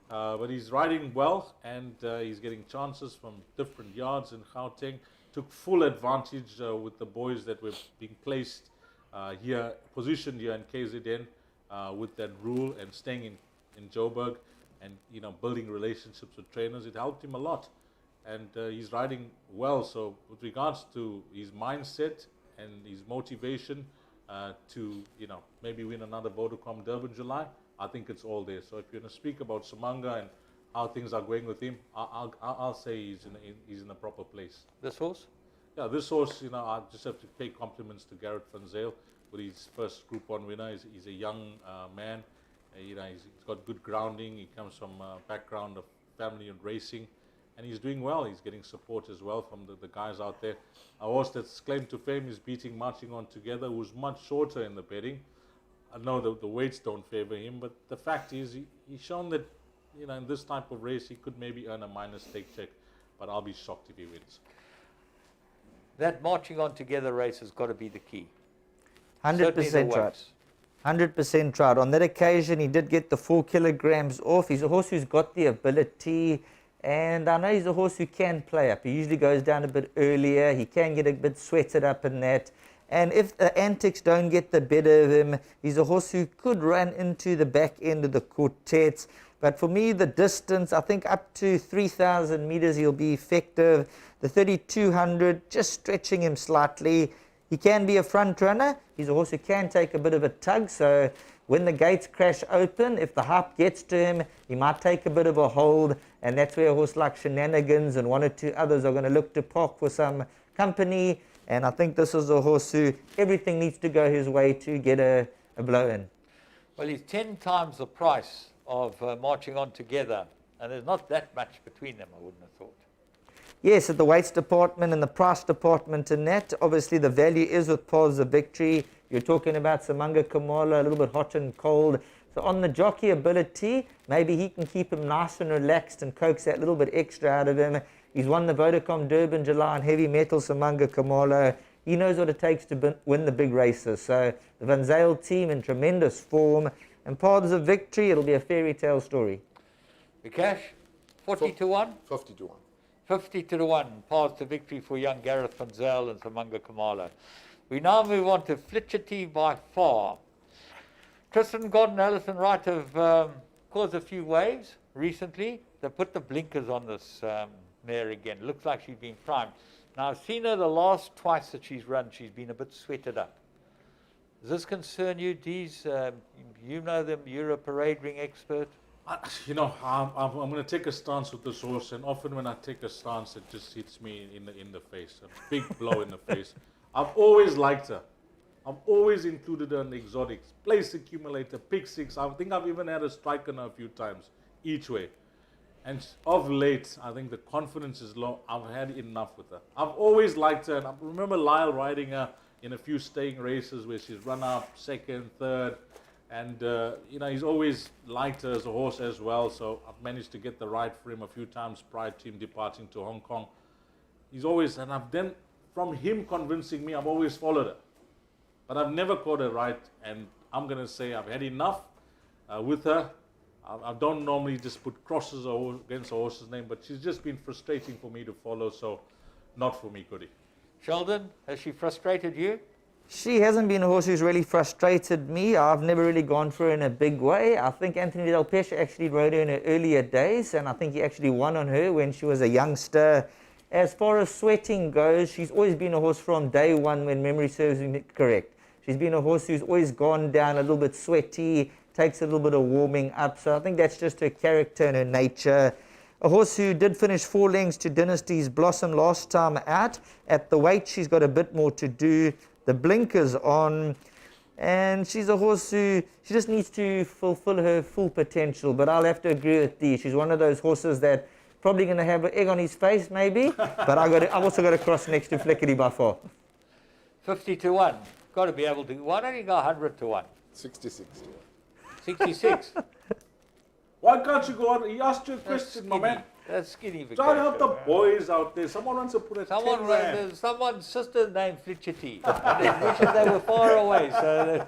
But he's riding well, and he's getting chances from different yards in Gauteng. Took full advantage with the boys that were being placed here, positioned here in KZN with that rule, and staying in Joburg, and building relationships with trainers. It helped him a lot. And he's riding well. So with regards to his mindset and his motivation to maybe win another Vodacom Durban July, I think it's all there. So if you're going to speak about Samanga and how things are going with him, I'll say he's in a proper place. This horse? Yeah, this horse, I just have to pay compliments to Gareth van Zyl with his first Group 1 winner. He's a young man. He's got good grounding. He comes from a background of family and racing. And he's doing well. He's getting support as well from the guys out there. A horse that's claimed to fame is beating Marching On Together, who's much shorter in the betting. I know the weights don't favor him, but the fact is he's shown that in this type of race he could maybe earn a minor stake check, but I'll be shocked if he wins. That Marching On Together race has got to be the key. 100% right. 100% right. On that occasion, he did get the 4 kilograms off. He's a horse who's got the ability, and I know he's a horse who can play up. He usually goes down a bit earlier. He can get a bit sweated up in that. And if the antics don't get the better of him, he's a horse who could run into the back end of the quartet. But for me, the distance, I think up to 3,000 meters, he'll be effective. The 3,200, just stretching him slightly. He can be a front runner. He's a horse who can take a bit of a tug. So when the gates crash open, if the hype gets to him, he might take a bit of a hold. And that's where a horse like Shenanigans and one or two others are going to look to park for some company. And I think this is a horse who everything needs to go his way to get a blow in. Well, he's 10 times the price of Marching On Together, and there's not that much between them, I wouldn't have thought. Yes, at the weights department and the price department and that, obviously the value is with Paths of Victory. You're talking about Samanga Kamala, a little bit hot and cold. So on the jockey ability, maybe he can keep him nice and relaxed and coax that little bit extra out of him. He's won the Vodacom Durban July on heavy metal, Samanga Kamala. He knows what it takes to win the big races. So the Van Zyl team in tremendous form. And Paths of Victory, it'll be a fairy tale story. Vikash, 40 to 1? 50 to 1. 50 to 1, Paths of Victory for young Gareth Van Zyl and Samanga Kamala. We now move on to Flitchity by far. Tristan Gordon, Alison Wright have caused a few waves recently. They put the blinkers on this mare again. Looks like she's been primed. Now, I've seen her the last twice that she's run. She's been a bit sweated up. Does this concern you, Dees? You know them. You're a parade ring expert. You know, I'm going to take a stance with this horse, and often when I take a stance, it just hits me in the face, a big blow in the face. I've always liked her. I've always included her in the exotics, place accumulator, pick six. I think I've even had a strike on her a few times, each way. And of late, I think the confidence is low. I've had enough with her. I've always liked her, and I remember Lyle riding her in a few staying races where she's run up second, third, and you know, he's always liked her as a horse as well. So I've managed to get the right for him a few times prior to him departing to Hong Kong. He's always, and I've then, from him convincing me, I've always followed her. But I've never caught her right, and I'm going to say I've had enough with her. I don't normally just put crosses against a horse's name, but she's just been frustrating for me to follow, so not for me, Goody. Sheldon, has she frustrated you? She hasn't been a horse who's really frustrated me. I've never really gone for her in a big way. I think Anthony Del Pesce actually rode her in her earlier days, and I think he actually won on her when she was a youngster. As far as sweating goes, she's always been a horse from day one, when memory serves me correct. She's been a horse who's always gone down a little bit sweaty, takes a little bit of warming up. So I think that's just her character and her nature. A horse who did finish 4 lengths to Dynasty's Blossom last time out. At the weight, she's got a bit more to do. The blinkers on. And she's a horse who, she just needs to fulfill her full potential. But I'll have to agree with Dee. She's one of those horses that probably going to have an egg on his face, maybe. But I've also got to cross next to Flickety by 4. 50 to 1. Got to be able to. Why don't you go 100 to 1? 66 to 1. 66. Why can't you go on? He asked you a question, my man. That's skinny. Try to help the boys out there. Someone wants to put a 10 rand. Someone's sister named Flitchity. And they wishes they were far away. So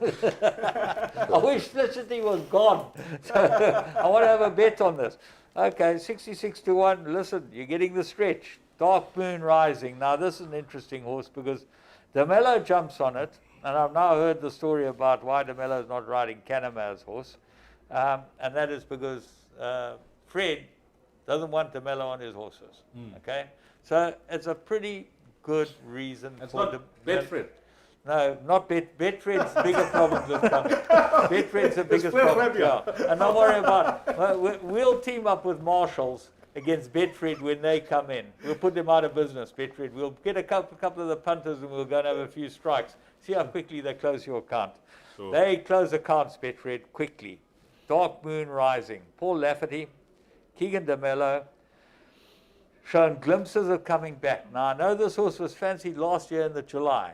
I wish Flitchity was gone. So I want to have a bet on this. Okay, 66 to 1. Listen, you're getting the stretch. Dark Moon Rising. Now, this is an interesting horse because DeMello jumps on it. And I've now heard the story about why DeMello is not riding Canamer's horse. And that is because Fred doesn't want DeMello on his horses. Okay? So it's a pretty good reason It's for not Betfred. No, not Betfred's bigger problem this coming. Betfred's the biggest problem. Yeah. And don't worry about it. We'll team up with Marshalls against Betfred when they come in. We'll put them out of business, Betfred. We'll get a couple of the punters and we'll go and have a few strikes. See how quickly they close your account. Sure. They close accounts, Betfred, quickly. Dark Moon Rising. Paul Lafferty, Keegan DeMello, shown glimpses of coming back. Now, I know this horse was fancied last year in the July.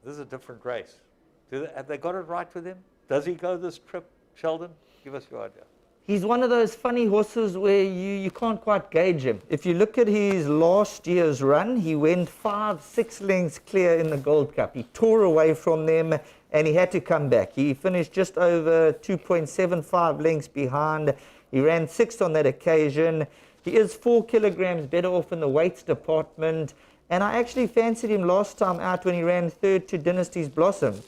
This is a different race. Have they got it right with him? Does he go this trip, Sheldon? Give us your idea. He's one of those funny horses where you can't quite gauge him. If you look at his last year's run, he went 5-6 lengths clear in the Gold Cup. He tore away from them and he had to come back. He finished just over 2.75 lengths behind. He ran 6th on that occasion. He is 4 kilograms better off in the weights department. And I actually fancied him last time out when he ran third to Dynasty's Blossom.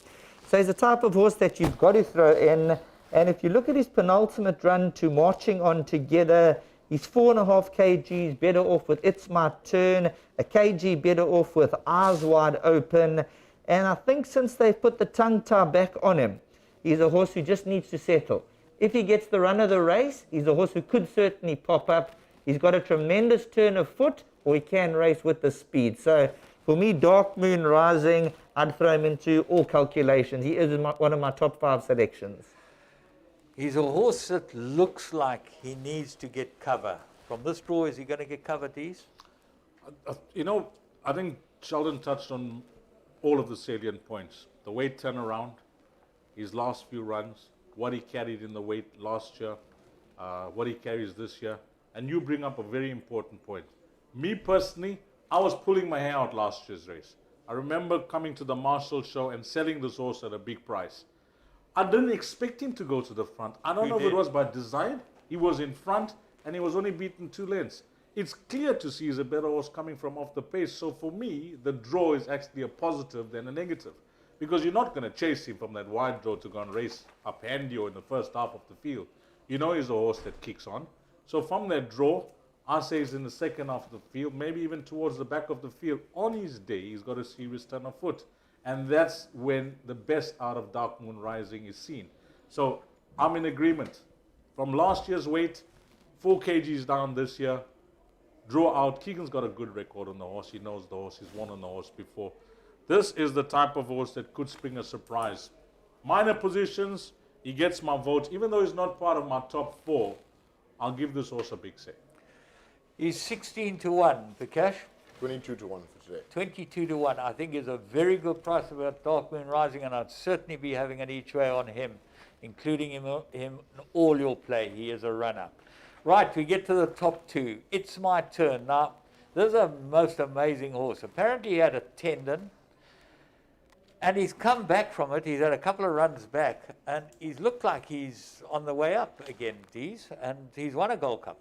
So he's the type of horse that you've got to throw in. And if you look at his penultimate run to Marching On Together, he's 4.5 kgs better off with It's My Turn, a kg better off with Eyes Wide Open. And I think since they've put the tongue tie back on him, he's a horse who just needs to settle. If he gets the run of the race, he's a horse who could certainly pop up. He's got a tremendous turn of foot, or he can race with the speed. So for me, Dark Moon Rising, I'd throw him into all calculations. He is one of my top 5 selections. He's a horse that looks like he needs to get cover. From this draw, is he going to get cover, Dees? You know, I think Sheldon touched on all of the salient points. The weight turnaround, his last few runs, what he carried in the weight last year, what he carries this year. And you bring up a very important point. Me personally, I was pulling my hair out last year's race. I remember coming to the Marshall show and selling this horse at a big price. I didn't expect him to go to the front. I don't know if it was by design. He was in front and he was only beaten 2 lengths. It's clear to see he's a better horse coming from off the pace. So for me, the draw is actually a positive than a negative. Because you're not going to chase him from that wide draw to go and race up handy or in the first half of the field. You know he's a horse that kicks on. So from that draw, I say he's in the second half of the field, maybe even towards the back of the field. On his day, he's got a serious turn of foot. And that's when the best out of Dark Moon Rising is seen. So I'm in agreement. From last year's weight, 4 kgs down this year, draw out. Keegan's got a good record on the horse. He knows the horse. He's won on the horse before. This is the type of horse that could spring a surprise. Minor positions, he gets my vote. Even though he's not part of my top 4, I'll give this horse a big say. He's 16 to 1, Vikash. 22 to 1 for today. 22 to 1. I think is a very good price about Dark Moon Rising, and I'd certainly be having an each way on him, including him in all your play. He is a runner. Right, we get to the top 2. It's My Turn. Now, this is a most amazing horse. Apparently he had a tendon, and he's come back from it. He's had a couple of runs back, and he's looked like he's on the way up again, Dees, and he's won a Gold Cup.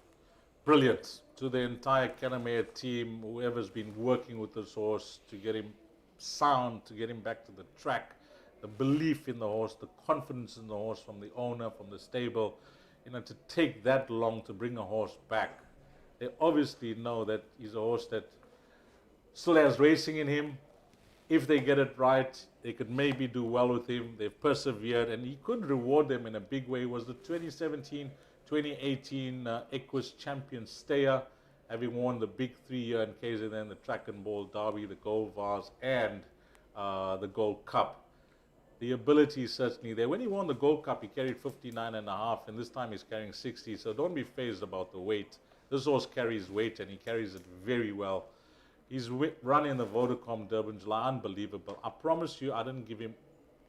Brilliant to the entire Canamere team, whoever's been working with this horse to get him sound, to get him back to the track, the belief in the horse, the confidence in the horse from the owner, from the stable, you know, to take that long to bring a horse back. They obviously know that he's a horse that still has racing in him. If they get it right, they could maybe do well with him. They've persevered, and he could reward them in a big way. It was the 2017-2018 Equus Champion Stayer, having won the big 3-year in KZN, the Track and Ball Derby, the Gold Vase, and the Gold Cup. The ability is certainly there. When he won the Gold Cup, he carried 59.5, and this time he's carrying 60, so don't be fazed about the weight. This horse carries weight, and he carries it very well. He's run in the Vodacom Durban July, unbelievable. I promise you, I didn't give him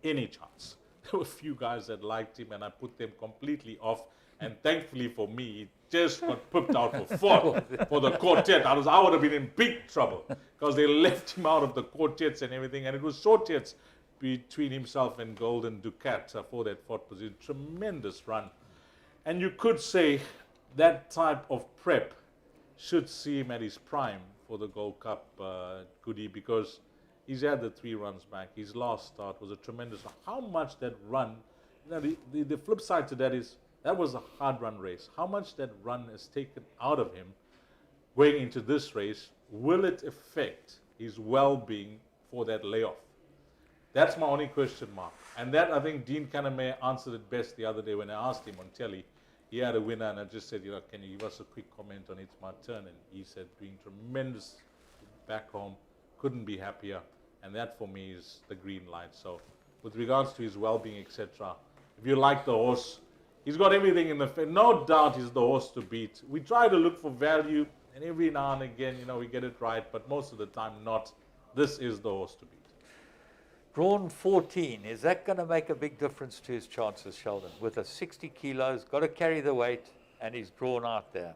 any chance. There were a few guys that liked him, and I put them completely off. And thankfully for me, he just got pooped out for 4 for the quartet. I would have been in big trouble because they left him out of the quartets and everything. And it was shortets between himself and Golden Ducat for that 4th position. Tremendous run. And you could say that type of prep should see him at his prime for the Gold Cup goodie, because he's had the 3 runs back. His last start was a tremendous. How much that run, you know, the flip side to that is that was a hard run race. How much that run is taken out of him going into this race, will it affect his well-being for that layoff? That's my only question mark. And that, I think Dean Canamere answered it best the other day when I asked him on telly. He had a winner, and I just said, you know, can you give us a quick comment on It's My Turn? And he said, doing tremendous back home, couldn't be happier. And that for me is the green light. So with regards to his well-being, etc., if you like the horse, he's got everything in the field. No doubt he's the horse to beat. We try to look for value, and every now and again, you know, we get it right, but most of the time not. This is the horse to beat. Drawn 14, is that going to make a big difference to his chances, Sheldon? With a 60 kilos, got to carry the weight, and he's drawn out there.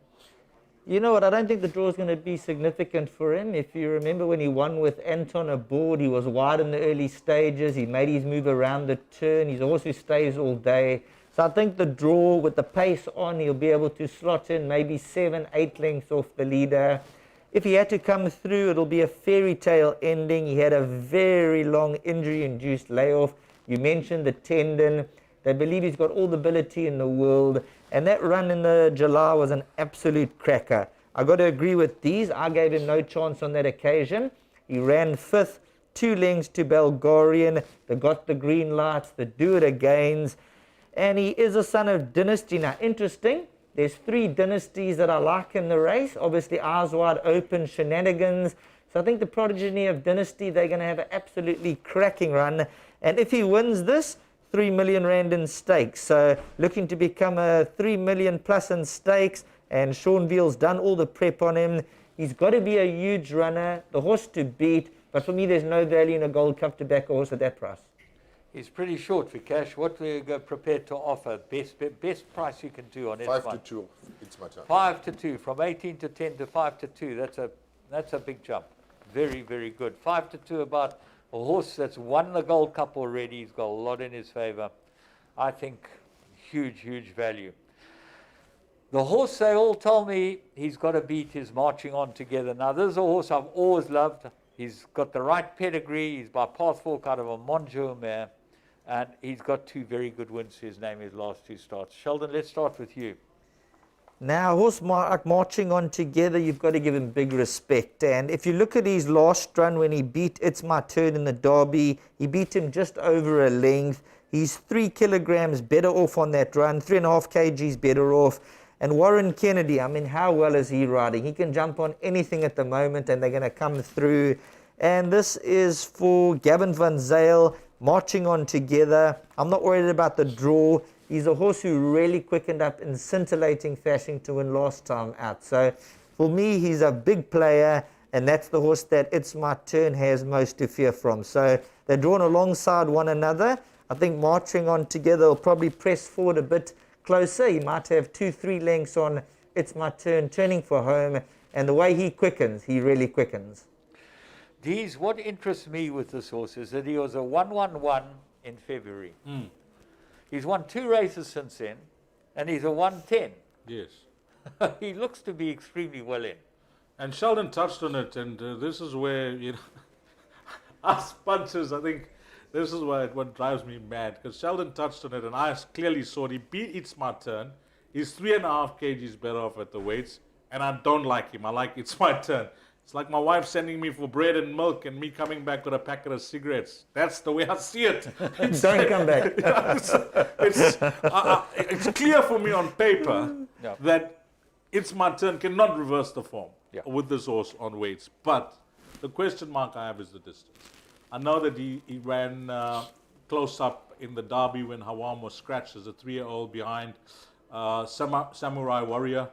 You know what, I don't think the draw is going to be significant for him. If you remember when he won with Anton aboard, he was wide in the early stages. He made his move around the turn. He's a horse who stays all day. So I think the draw, with the pace on, he'll be able to slot in maybe 7-8 lengths off the leader. If he had to come through, it'll be a fairy tale ending. He had a very long injury-induced layoff. You mentioned the tendon. They believe he's got all the ability in the world. And that run in the July was an absolute cracker. I got to agree with these. I gave him no chance on that occasion. He ran 5th, 2 lengths to Bulgarian. They got the green lights, the do it agains. And he is a son of dynasty. Now, interesting. There's 3 dynasties that I like in the race. Obviously, Eyes Wide Open, Shenanigans. So I think the progeny of dynasty, they're going to have an absolutely cracking run. And if he wins this, 3 million rand in stakes. So looking to become a 3 million plus in stakes. And Sean Veal's done all the prep on him. He's got to be a huge runner, the horse to beat. But for me, there's no value in a Gold Cup to back a horse at that price. He's pretty short, Vikash. What are you prepared to offer? Best price you can do on it. 5 to 2. It's my turn. 5 to 2, from 18 to 10 to 5 to 2. That's a big jump. Very, very good. 5 to 2 about a horse that's won the Gold Cup already. He's got a lot in his favor. I think huge, huge value. The horse, they all tell me he's got to beat his Marching On Together. Now, this is a horse I've always loved. He's got the right pedigree. He's by Pathfork out of a Monjo mare. And he's got 2 very good wins to his name his last 2 starts. Sheldon, let's start with you. Now, horse Marching On Together, you've got to give him big respect. And if you look at his last run when he beat It's My Turn in the Derby, he beat him just over a length. He's 3 kilograms better off on that run, 3.5 kgs better off. And Warren Kennedy, I mean, how well is he riding? He can jump on anything at the moment, and they're going to come through. And this is for Gavin Van Zyl, Marching On Together. I'm not worried about the draw. He's a horse who really quickened up in scintillating fashion to win last time out. So for me, he's a big player, and that's the horse that It's My Turn has most to fear from. So they're drawn alongside one another. I think Marching On Together will probably press forward a bit closer. He might have 2-3 lengths on It's My Turn, turning for home. And the way he quickens, he really quickens. Dees, what interests me with this horse is that he was a 1-1-1 in February. He's won 2 races since then, and he's a 110. Yes. He looks to be extremely well in. And Sheldon touched on it, and this is where, you know, us punchers, I think this is what drives me mad, because Sheldon touched on it, and I clearly saw it. He beat It's My Turn. He's 3.5 kgs better off at the weights, and I don't like him. I like It's My Turn. It's like my wife sending me for bread and milk and me coming back with a packet of cigarettes. That's the way I see it. Don't come back. It's clear for me on paper that It's My Turn cannot reverse the form with this horse on weights. But the question mark I have is the distance. I know that he ran close up in the Derby when Hawam was scratched as a 3-year-old behind Samurai Warrior.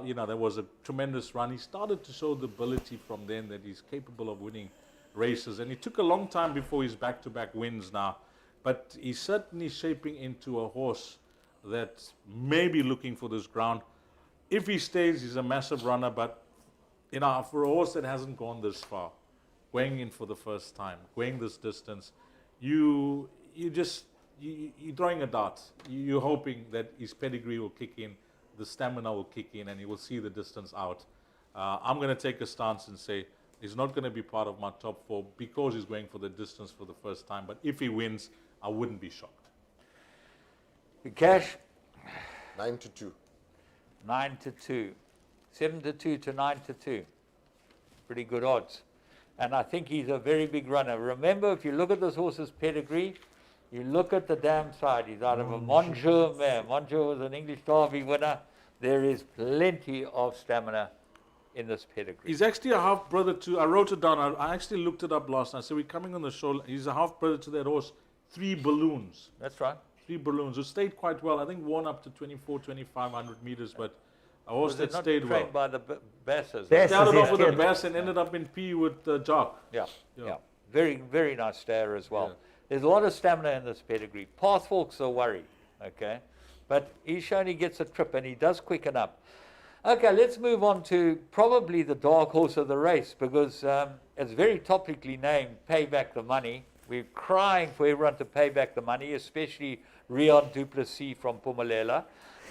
You know, there was a tremendous run. He started to show the ability from then that he's capable of winning races. And it took a long time before his back-to-back wins now. But he's certainly shaping into a horse that may be looking for this ground. If he stays, he's a massive runner. But, you know, for a horse that hasn't gone this far, going in for the first time, going this distance, you're throwing a dart. You're hoping that his pedigree will kick in, the stamina will kick in, and he will see the distance out. I'm going to take a stance and say he's not going to be part of my top 4 because he's going for the distance for the first time. But if he wins, I wouldn't be shocked. Cash? 9 to 2. 9 to 2. 7 to 2 to 9 to 2. Pretty good odds. And I think he's a very big runner. Remember, if you look at this horse's pedigree, you look at the dam side. He's out of a Monjo mare. Monjo was an English Derby winner. There is plenty of stamina in this pedigree. He's actually a half-brother to, I wrote it down, I actually looked it up last night. So we're coming on the show, he's a half-brother to that horse, 3 Balloons. That's right. 3 Balloons, who stayed quite well. I think won up to 2,500 meters, but a horse that stayed well. Trained by the Basses. Started off with a Bass and ended up in P with Jock. Yeah. Very, very nice stayer as well. Yeah. There's a lot of stamina in this pedigree. Pathfork's a worry, okay? But he's shown he gets a trip, and he does quicken up. Okay, let's move on to probably the dark horse of the race, because it's very topically named Pay Back the Money. We're crying for everyone to pay back the money, especially Rion Duplessis from Pumalela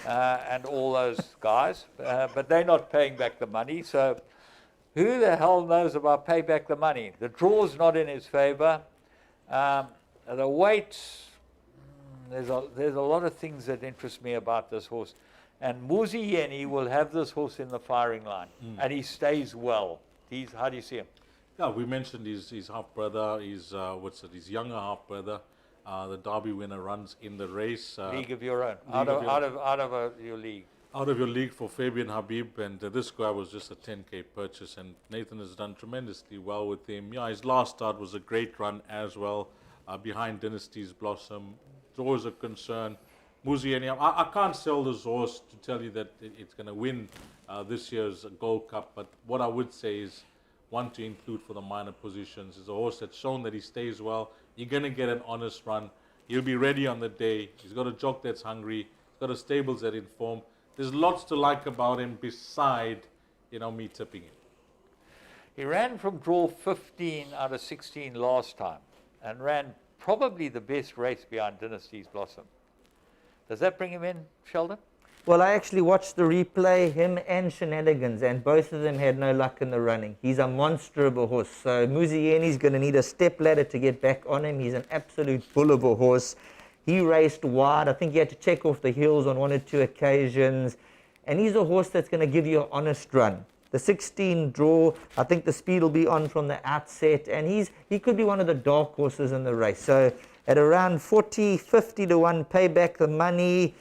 and all those guys. But they're not paying back the money. So Who the hell knows about pay back the money? The draw's not in his favor. The weight, there's a lot of things that interest me about this horse. And Muzi Yeni will have this horse in the firing line, and he stays well. How do you see him? Yeah, we mentioned his half brother, his younger half brother. The Derby winner runs in the race. League of your own, out of your league. Out of your league for Fabian Habib, and this guy was just a 10K purchase, and Nathan has done tremendously well with him. Yeah, his last start was a great run as well, behind Dynasty's Blossom. It's always a concern. Muzieni, I can't sell this horse to tell you that it's going to win this year's Gold Cup, but what I would say is one to include for the minor positions. Is a horse that's shown that he stays well. You're going to get an honest run. He'll be ready on the day. He's got a jock that's hungry. He's got a stables that inform. There's lots to like about him beside, me tipping him. He ran from draw 15 out of 16 last time and ran probably the best race behind Dynasty's Blossom. Does that bring him in, Sheldon? Well, I actually watched the replay, him and Shenanigans, and both of them had no luck in the running. He's a monster of a horse. So Muzieni's going to need a step ladder to get back on him. He's an absolute bull of a horse. He raced wide. I think he had to check off the heels on 1 or 2 occasions. And he's a horse that's going to give you an honest run. The 16 draw, I think the speed will be on from the outset. And he could be one of the dark horses in the race. So at around 40, 50 to 1, pay back the money.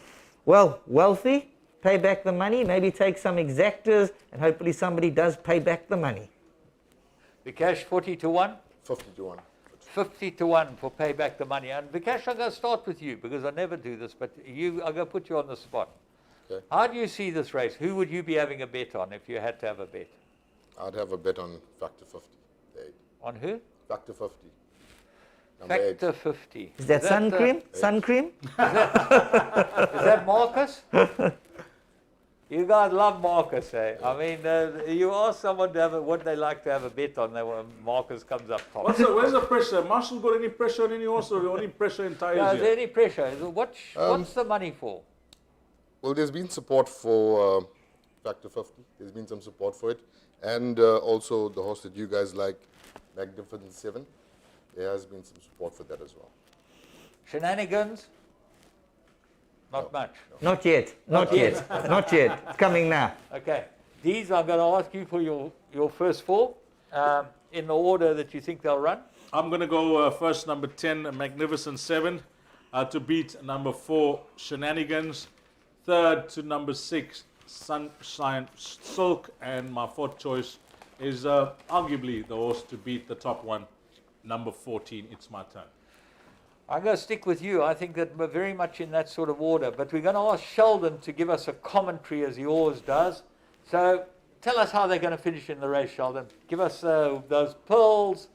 Well, wealthy, pay back the money. Maybe take some exactors. And hopefully somebody does pay back the money. Vikash, 40 to 1? 50 to 1. 50 to 1 for pay back the money. And Vikash, I'm going to start with you because I never do this, but I'm going to put you on the spot. Okay. How do you see this race? Who would you be having a bet on if you had to have a bet? I'd have a bet on Factor 50. The 8. On who? Factor 50. Number Factor 8. 50. Is that sun cream? Sun cream? Is that Marcus? You guys love Marcus, eh? I mean, you ask someone to have what they like to have a bet on, Marcus comes up top. Where's the pressure? Marshall got any pressure on any horse, or only pressure in tyres? Yeah, is there any pressure? What's the money for? Well, there's been support for Factor 50. There's been some support for it. And also the horse that you guys like, Magnificent 7. There has been some support for that as well. Shenanigans? Not much. No. Not yet. Not yet. Not yet. It's coming now. Okay. These I'm going to ask you for your first 4 in the order that you think they'll run. I'm going to go first number 10, Magnificent 7, to beat number 4, Shenanigans. Third to number 6, Sunshine Silk. And my 4th choice is arguably the horse to beat the top one, number 14, It's My Turn. I'm going to stick with you. I think that we're very much in that sort of order. But we're going to ask Sheldon to give us a commentary as he always does. So tell us how they're going to finish in the race, Sheldon. Give us those pearls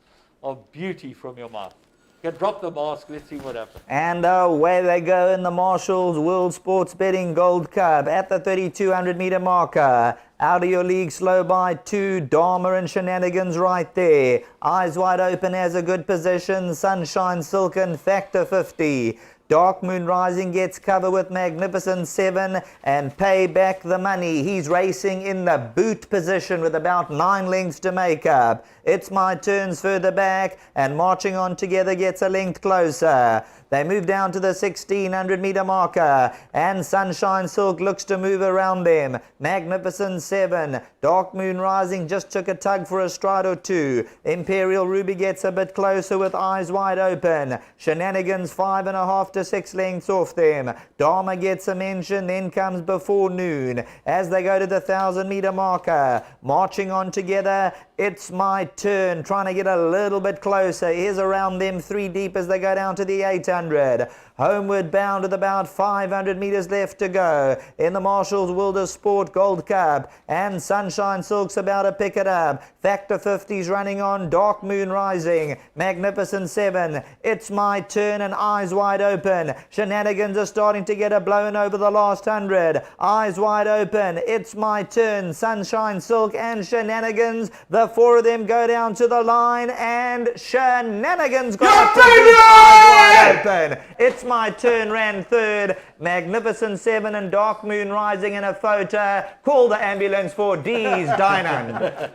of beauty from your mouth. You can drop the mask. Let's see what happens. And away they go in the Marshall's World Sports Betting Gold Cup at the 3,200 meter marker. Out of your league, slow by 2, Dharma and Shenanigans right there. Eyes wide open, has a good position. Sunshine Silk and Factor 50. Dark Moon Rising gets cover with Magnificent 7 and pay back the money. He's racing in the boot position with about 9 lengths to make up. It's My Turn's further back and marching on together gets a length closer. They move down to the 1,600 meter marker and Sunshine Silk looks to move around them. Magnificent 7. Dark Moon Rising just took a tug for a stride or 2. Imperial Ruby gets a bit closer with eyes wide open. Shenanigans 5.5 to 6 lengths off them. Dharma gets a mention, then comes Before Noon. As they go to the 1,000 meter marker, marching on together, It's My Turn, trying to get a little bit closer. Here's around them 3 deep as they go down to the 800. Homeward bound with about 500 meters left to go in the Marshall's World of Sport Gold Cup. And Sunshine Silk's about to pick it up. Factor 50's running on. Dark Moon Rising. Magnificent 7. It's My Turn and eyes wide open. Shenanigans are starting to get a blown over the last 100. Eyes wide open. It's My Turn. Sunshine Silk and Shenanigans. The 4 of them go down to the line and Shenanigans got eyes wide open. It's My Turn ran 3rd. Magnificent 7 and Dark Moon Rising in a photo. Call the ambulance for D's Diamond.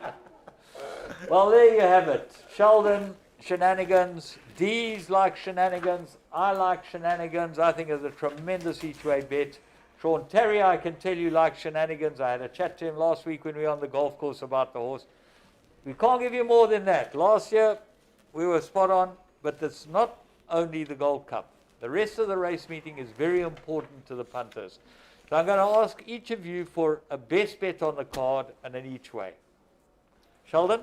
Well, there you have it. Sheldon, shenanigans. Dee's like shenanigans. I like shenanigans. I think it's a tremendous each-way bet. Sean Terry, I can tell you, like shenanigans. I had a chat to him last week when we were on the golf course about the horse. We can't give you more than that. Last year, we were spot on, but it's not only the Gold Cup. The rest of the race meeting is very important to the punters. So I'm going to ask each of you for a best bet on the card and an each way. Sheldon?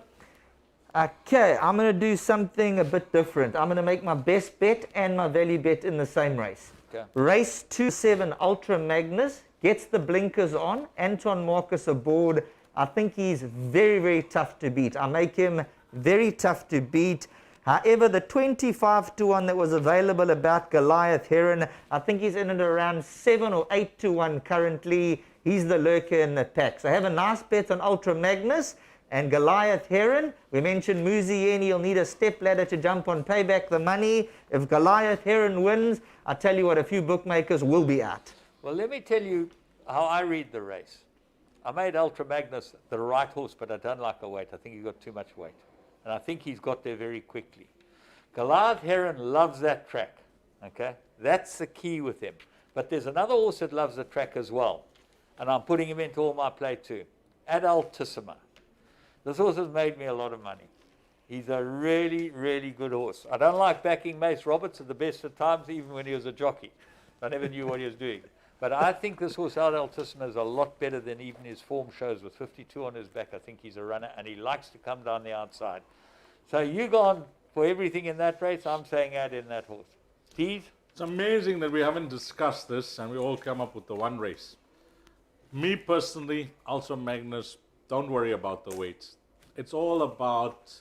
Okay, I'm going to do something a bit different. I'm going to make my best bet and my value bet in the same race. Okay. Race 2-7 Ultra Magnus gets the blinkers on. Anton Marcus aboard. I think he's very, very tough to beat. I make him very tough to beat. However, the 25-1 that was available about Goliath Heron, I think he's in at around 7 or 8-1 currently. He's the lurker in the pack. So I have a nice bet on Ultra Magnus and Goliath Heron. We mentioned Muzieni, he'll need a step ladder to jump on, pay back the money. If Goliath Heron wins, I tell you what, a few bookmakers will be out. Well, let me tell you how I read the race. I made Ultra Magnus the right horse, but I don't like the weight. I think he got too much weight. And I think he's got there very quickly. Goliath Heron loves that track. Okay? That's the key with him. But there's another horse that loves the track as well. And I'm putting him into all my play too. Adaltissima. This horse has made me a lot of money. He's a really, really good horse. I don't like backing Mace Roberts at the best of times, even when he was a jockey. I never knew what he was doing. But I think this horse, Adaltissima, is a lot better than even his form shows. With 52 on his back, I think he's a runner, and he likes to come down the outside. So you gone for everything in that race. I'm saying add in that horse. Tease? It's amazing that we haven't discussed this and we all come up with the one race. Me personally, Ultra Magnus, don't worry about the weights. It's all about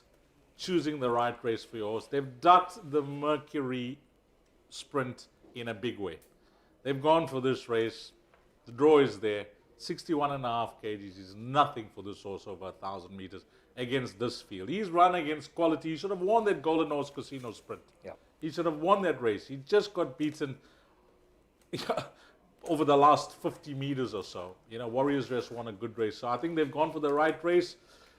choosing the right race for your horse. They've ducked the Mercury Sprint in a big way. They've gone for this race. The draw is there. 61.5 kgs is nothing for this horse over 1,000 meters against this field. He's run against quality. He should have won that Golden Horse Casino Sprint. Yeah. He should have won that race. He just got beaten over the last 50 meters or so. You know, Warriors Rest won a good race. So I think they've gone for the right race.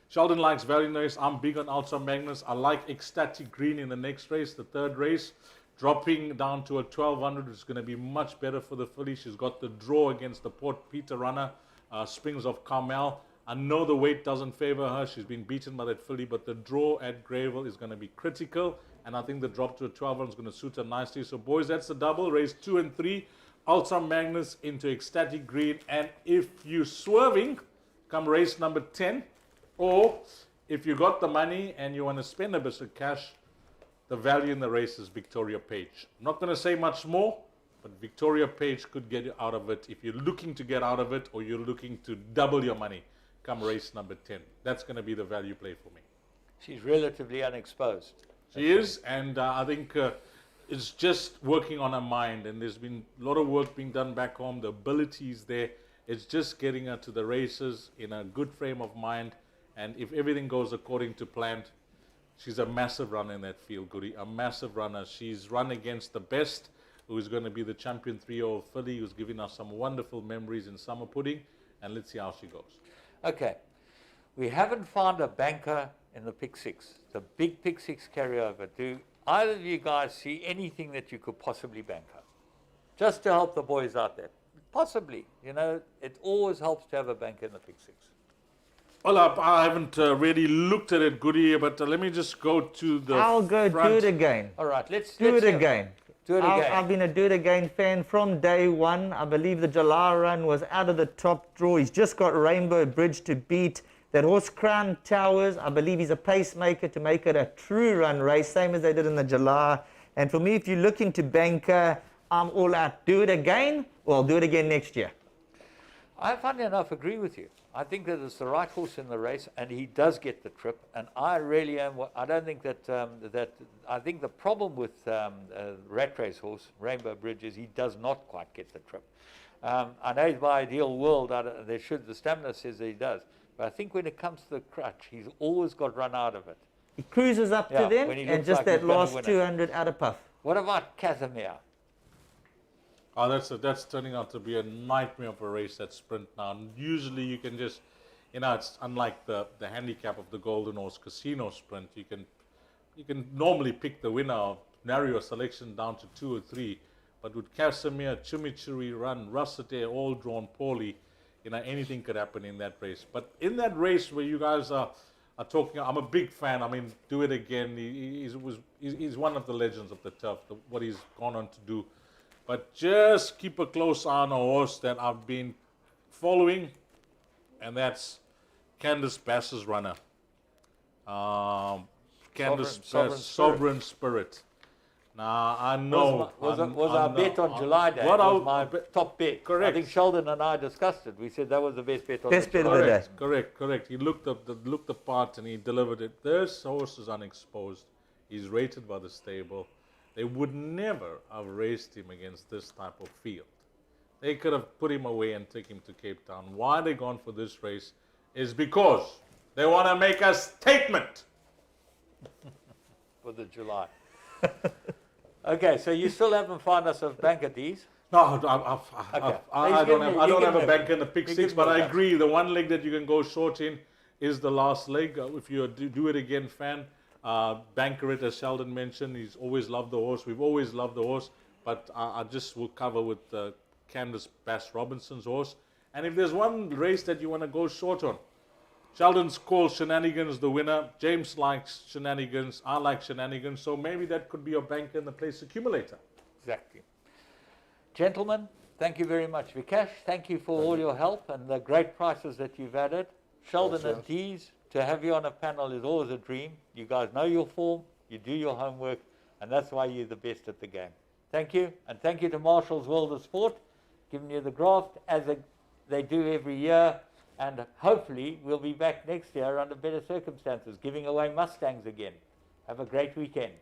Sheldon likes Valley Noise. I'm big on Ultra Magnus. I like Ecstatic Green in the next race, the third race. Dropping down to a 1200 is going to be much better for the filly. She's got the draw against the Port Peter runner, Springs of Carmel. I know the weight doesn't favor her. She's been beaten by that filly, but the draw at Greyville is going to be critical. And I think the drop to a 1200 is going to suit her nicely. So, boys, that's the double. Race 2 and 3. Ultra Magnus into Ecstatic Green. And if you're swerving, come race number 10. Or if you got the money and you want to spend a bit of cash, the value in the race is Victoria Page. I'm not going to say much more, but Victoria Page could get you out of it if you're looking to get out of it or you're looking to double your money come race number 10. That's going to be the value play for me. She's relatively unexposed. She is, and I think it's just working on her mind, and there's been a lot of work being done back home. The ability is there. It's just getting her to the races in a good frame of mind, and if everything goes according to plan, she's a massive runner in that field, Goody, a massive runner. She's run against the best, who is going to be the champion 3-year-old filly, who's giving us some wonderful memories in summer pudding, and let's see how she goes. Okay. We haven't found a banker in the pick six, the big pick six carryover. Do either of you guys see anything that you could possibly bank her? Just to help the boys out there. Possibly. You know, it always helps to have a banker in the pick six. Well, I haven't really looked at it, Goody, but let me just go to the I'll go front. do it again. All right, let's Do it hear- again. Do it again. I've been a Do It Again fan from day one. I believe the July run was out of the top draw. He's just got Rainbow Bridge to beat. That horse Crown Towers, I believe he's a pacemaker to make it a true run race, same as they did in the July. And for me, if you're looking to banker, I'm all out. Do it again, or I'll do it again next year. I, funnily enough, agree with you. I think that it's the right horse in the race, and he does get the trip. And I really am. I don't think that I think the problem with Rat Race horse Rainbow Bridge is he does not quite get the trip. I know he's by Ideal World. The stamina says that he does, but I think when it comes to the crutch, he's always got run out of it. He cruises up Yeah, to them, when he and looks just like that he's gonna last win it. 200 out of puff. What about Casimir? Oh, that's turning out to be a nightmare of a race, that sprint now. And usually you can just it's unlike the handicap of the Golden Horse Casino Sprint. You can normally pick the winner, narrow your selection down to 2 or 3. But with Casimir, Chimichurri Run, Russet Air, all drawn poorly, anything could happen in that race. But in that race where you guys are talking, I'm a big fan. I mean, Do It Again. He's one of the legends of the turf, what he's gone on to do. But just keep a close eye on a horse that I've been following, and that's Candice Bass's runner. Candice Bass, Sovereign Spirit. Now, I know. Was our bet on July Day? Was my top bet. Correct. I think Sheldon and I discussed it. We said that was the best bet on Best bet of the day. Correct. He looked the part and he delivered it. This horse is unexposed. He's rated by the stable. They would never have raced him against this type of field. They could have put him away and taken him to Cape Town. Why they gone for this race is because they want to make a statement. For the July. Okay, so you still haven't found us a bank at these? No, I don't have a bank in the pick 6, but I agree. The one leg that you can go short in is the last leg. If you're a Do It Again fan, banker it, as Sheldon mentioned. He's always loved the horse. We've always loved the horse, but I just will cover with Candice Bass Robinson's horse. And if there's one race that you want to go short on, Sheldon's called Shenanigans the winner. James likes Shenanigans. I like Shenanigans. So maybe that could be your banker in the place accumulator. Exactly. Gentlemen, thank you very much. Vikash, thank you for all your help and the great prices that you've added. Sheldon and Dees, to have you on a panel is always a dream. You guys know your form, you do your homework, and that's why you're the best at the game. Thank you, and thank you to Marshall's World of Sport, giving you the graft as they do every year. And hopefully we'll be back next year under better circumstances, giving away Mustangs again. Have a great weekend.